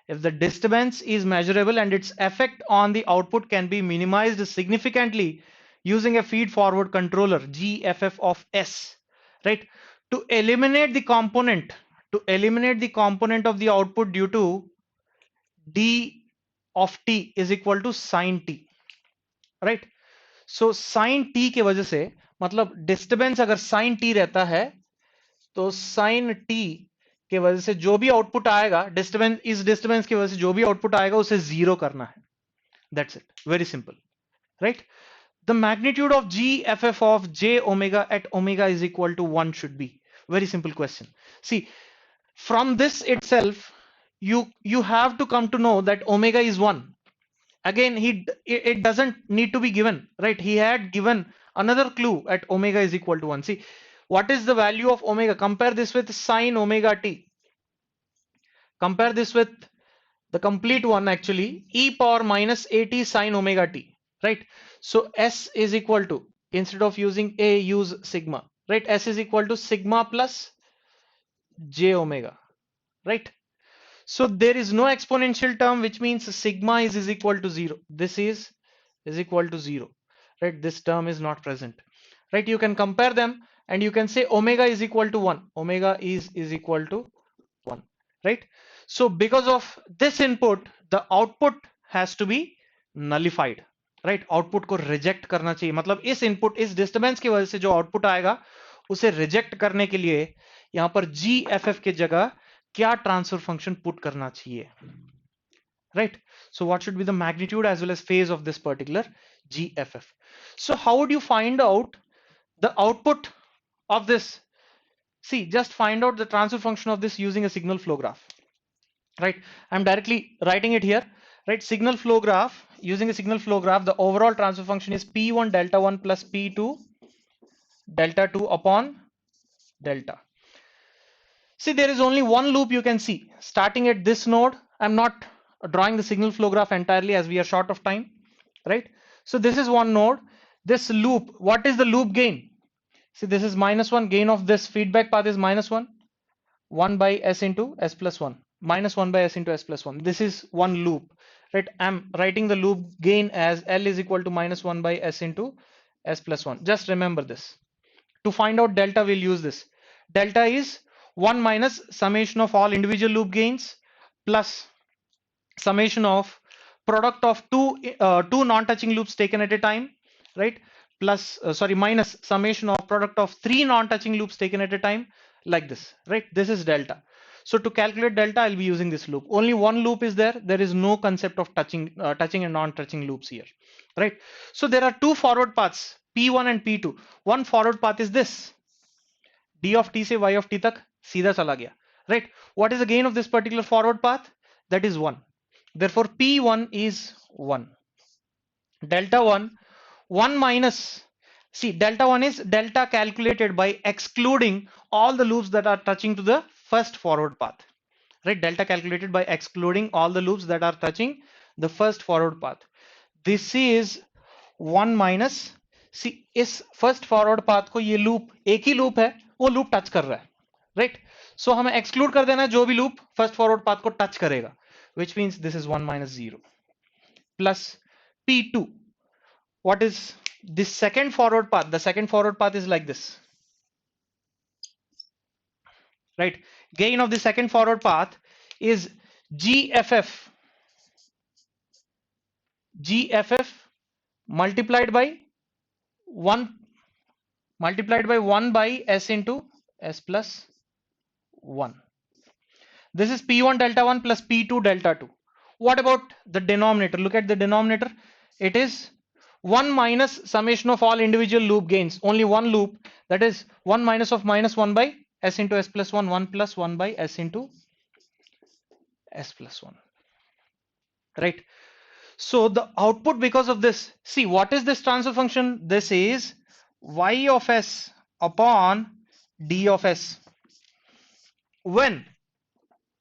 and its effect on the output can be minimized significantly using a feed forward controller GFF of S, right? To eliminate the component, of the output due to d of t is equal to sin t, right? So sin t के वजह से, मतलब disturbance अगर sin t रहता है, तो sin t के वजह से जो भी आउटपुट आएगा, डिस्टर्बेंस की वजह से जो भी आउटपुट आएगा उसे जीरो करना है. That's it. Very simple, right? The magnitude of GFF of j omega at omega is equal to 1 should be. Very simple question. See, from this itself, you have to come to know that omega is 1. Again, it doesn't need to be given, right? He had given another clue at omega is equal to 1. See, what is the value of omega? Compare this with sine omega t. Compare this with the complete one, actually, e power minus at sine omega t, right? So S is equal to, instead of using A, use sigma, right? S is equal to sigma plus j omega, right? So there is no exponential term, which means sigma is equal to 0. This is equal to 0, right? This term is not present, right? You can compare them and you can say omega is equal to 1. Omega is equal to 1, right? So because of this input, the output has to be nullified, right? Output को reject करना चाहिए, मतलब इस input, इस disturbance की वजह से जो आउटपुट आएगा उसे रिजेक्ट करने के लिए यहां पर GFF के जगह क्या ट्रांसफर फंक्शन पुट करना चाहिए, right? So what should be the magnitude as well as phase of this particular GFF? So how would you find out the output of this? See, just find out the transfer function of this using a signal flow graph, right? I'm directly writing it here, right? Signal flow graph, using a signal flow graph, the overall transfer function is P1 delta 1 plus P2 delta 2 upon delta. See, there is only one loop you can see starting at this node. I'm not drawing the signal flow graph entirely as we are short of time, right? So this is one node. This loop, what is the loop gain? See, this is -1, gain of this feedback path is -1, 1 by s into s plus 1, -1 by s into s plus 1. This is one loop, right? I'm writing the loop gain as L is equal to -1 by s into s plus 1. Just remember this. To find out delta, we'll use this. Delta is 1 minus summation of all individual loop gains plus summation of product of two non-touching loops taken at a time, right? Plus minus summation of product of 3 non-touching loops taken at a time, like this, right? This is delta. So to calculate delta, I'll be using this loop. Only one loop is there. There is no concept of touching and non-touching loops here, right? So there are two forward paths, P1 and P2. One forward path is this. d of t से y of t तक सीधा चला गया, right? What is the gain of this particular forward path? That is 1. Therefore p1 is 1. Delta 1, 1 minus, see, delta 1 is delta calculated by excluding all the loops that are touching to the first forward path, right? Delta calculated by excluding all the loops that are touching the first forward path. This is 1 minus, सी इस first forward path को, ये loop एक ही loop है, वो loop touch कर रहा है, right? सो हमें एक्सक्लूड कर देना है जो भी लूप फर्स्ट फॉरवर्ड पाथ को टच करेगा, which means this is 1 minus 0 plus p2. What is this second forward path? The second forward path is like this, right? Gain of the second forward path is gff multiplied by 1 by s into s plus 1. This is p1 delta 1 plus p2 delta 2. What about the denominator? Look at the denominator. It is 1 minus summation of all individual loop gains. Only one loop, that is 1 minus of minus 1 by s into s plus 1, 1 plus 1 by s into s plus 1. Right? So the output because of this, see, what is this transfer function? This is y of s upon d of s when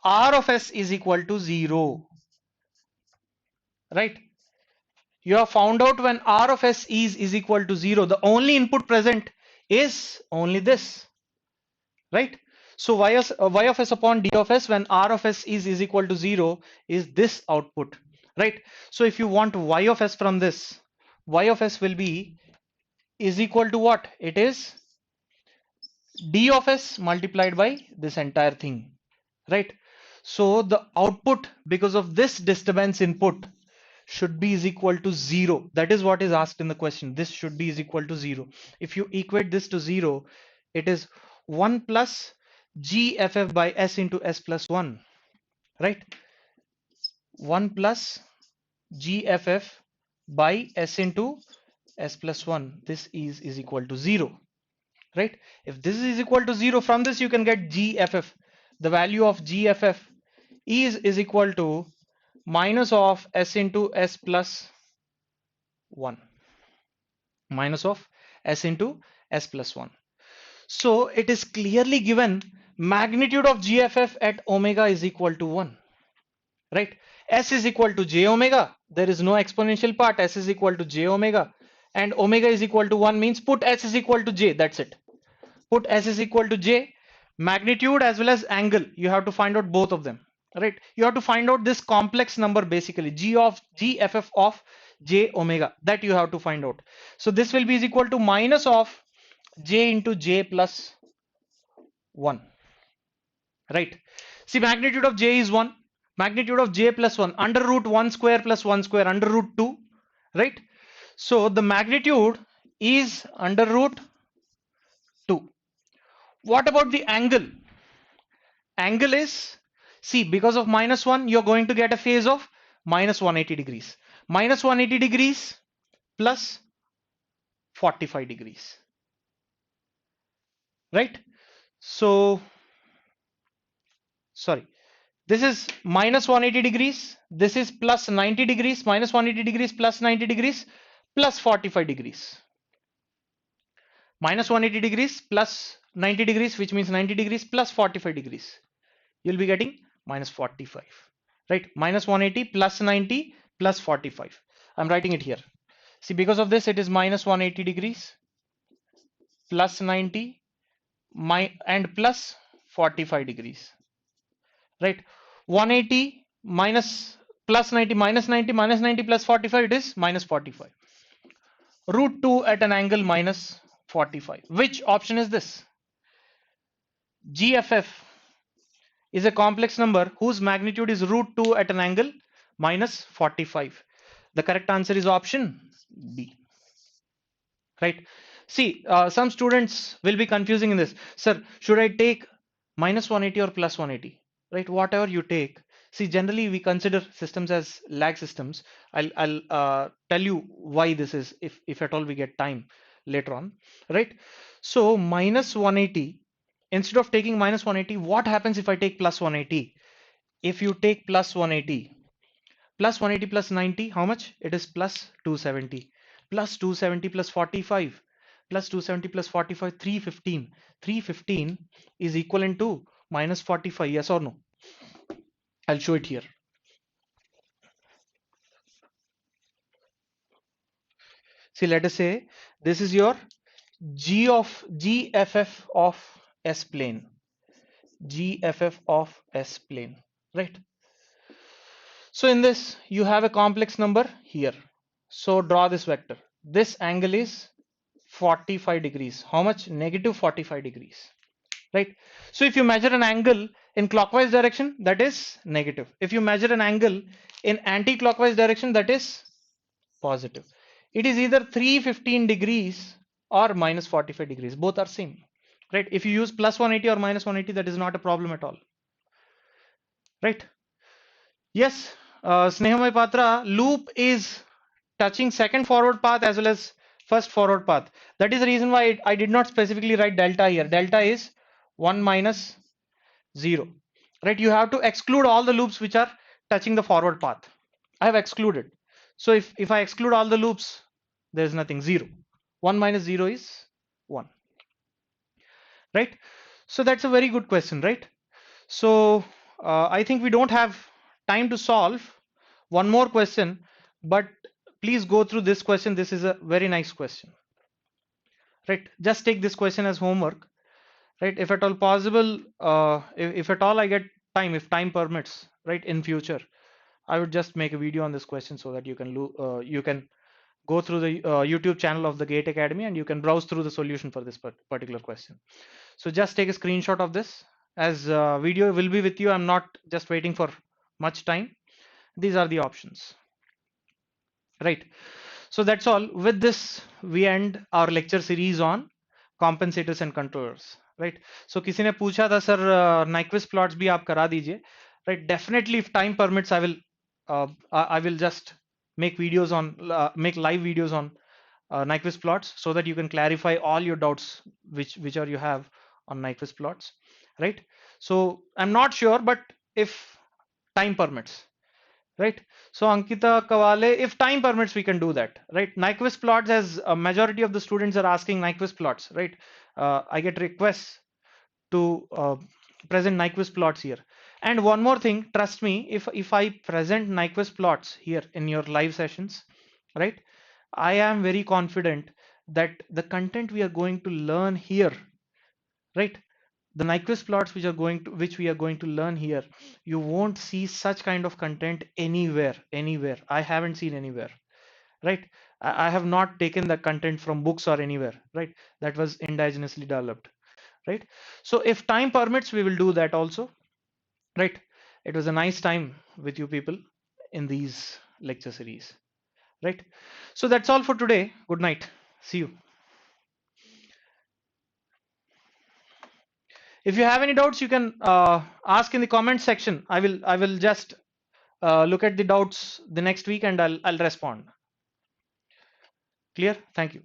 r of s is equal to 0, right? You have found out when r of s is equal to 0, the only input present is only this, right? So y of s upon d of s when r of s is equal to 0 is this output, right? So if you want y of s from this, y of s will be is equal to what? It is d of s multiplied by this entire thing, right? So the output because of this disturbance input should be is equal to 0. That is what is asked in the question. This should be is equal to 0. If you equate this to 0, it is 1 plus gff by s into s plus 1, right? 1 plus gff by s into s plus 1. This is equal to 0, right? If this is equal to 0, from this you can get gff. The value of gff is equal to minus of s into s plus 1, minus of s into s plus 1. So it is clearly given magnitude of gff at omega is equal to 1, right? S is equal to j omega, there is no exponential part, s is equal to j omega, and omega is equal to 1 means put s is equal to j, that's it. Put s is equal to j, magnitude as well as angle, you have to find out both of them, right? You have to find out this complex number, basically gff of j omega, that you have to find out. So this will be is equal to minus of j into j plus 1, right? See, magnitude of j is 1, magnitude of j plus 1, under root 1 square plus 1 square, under root 2, right? So the magnitude is under root 2. What about the angle? Angle is, see, because of minus 1, you're going to get a phase of minus 180 degrees. Minus 180 degrees plus 45 degrees, right? So, sorry, this is minus 180 degrees, this is plus 90 degrees, minus 180 degrees plus 90 degrees plus 45 degrees. Minus 180 degrees plus 90 degrees, which means 90 degrees plus 45 degrees. You'll be getting minus 45, right? Minus 180 plus 90 plus 45. I'm writing it here. See, because of this, it is minus 180 degrees plus 90 and plus 45 degrees, right? 180 minus plus 90 minus 90 minus 90 plus 45, it is minus 45. Root 2 at an angle minus 45. Which option is this? GFF is a complex number whose magnitude is root 2 at an angle minus 45. The correct answer is option B, right? See, some students will be confusing in this. Sir, should I take minus 180 or plus 180? Right, whatever you take. See, generally we consider systems as lag systems. I'll tell you why this is, if at all we get time later on, right? So minus 180 instead of taking minus 180, what happens if I take plus 180? If you take plus 180 plus 90, how much? It is plus 270. Plus 270 plus 45 plus 270 plus 45, 315. 315 is equivalent to minus 45, yes or no? I'll show it here. See, let us say this is your GFF of S plane. GFF of S plane, right? So in this, you have a complex number here. So draw this vector. This angle is 45 degrees. How much? Negative 45 degrees, right? So if you measure an angle in clockwise direction, that is negative. If you measure an angle in anti-clockwise direction, that is positive. It is either 315 degrees or minus 45 degrees. Both are same, right? If you use plus 180 or minus 180, that is not a problem at all, right? Yes, Snehamay Patra, loop is touching second forward path as well as first forward path. That is the reason why I did not specifically write delta here. Delta is 1 minus 0, right? You have to exclude all the loops which are touching the forward path. I have excluded. So if I exclude all the loops, there is nothing, 0. 1 minus 0 is 1, right? So that's a very good question, right? So I think we don't have time to solve one more question, but please go through this question. This is a very nice question, right? Just take this question as homework, right? If at all possible, if at all I get time, if time permits, right, in future, I would just make a video on this question so that you can go through the YouTube channel of the Gate Academy and you can browse through the solution for this particular question. So just take a screenshot of this, as video will be with you. I'm not just waiting for much time. These are the options, right? So that's all. With this, we end our lecture series on compensators and controllers, right? So किसी ने पूछा था sir Nyquist plots भी आप करा दीजिए, right? Definitely, if time permits, I will just make videos on make live videos on Nyquist plots so that you can clarify all your doubts which are you have on Nyquist plots, right? So I'm not sure, but if time permits, right? So Ankita Kawale, if time permits, we can do that, right? Nyquist plots, as a majority of the students are asking Nyquist plots, right? I get requests to present Nyquist plots here. And one more thing, trust me, if I present Nyquist plots here in your live sessions, right, I am very confident that the content we are going to learn here, right, the Nyquist plots which we are going to learn here, you won't see such kind of content anywhere. I haven't seen anywhere, right? I have not taken the content from books or anywhere, right? That was indigenously developed, right? So if time permits, we will do that also, right? It was a nice time with you people in these lecture series, right? So that's all for today. Good night. See you. If you have any doubts, you can ask in the comment section. I will just look at the doubts the next week and I'll respond. Clear? Thank you.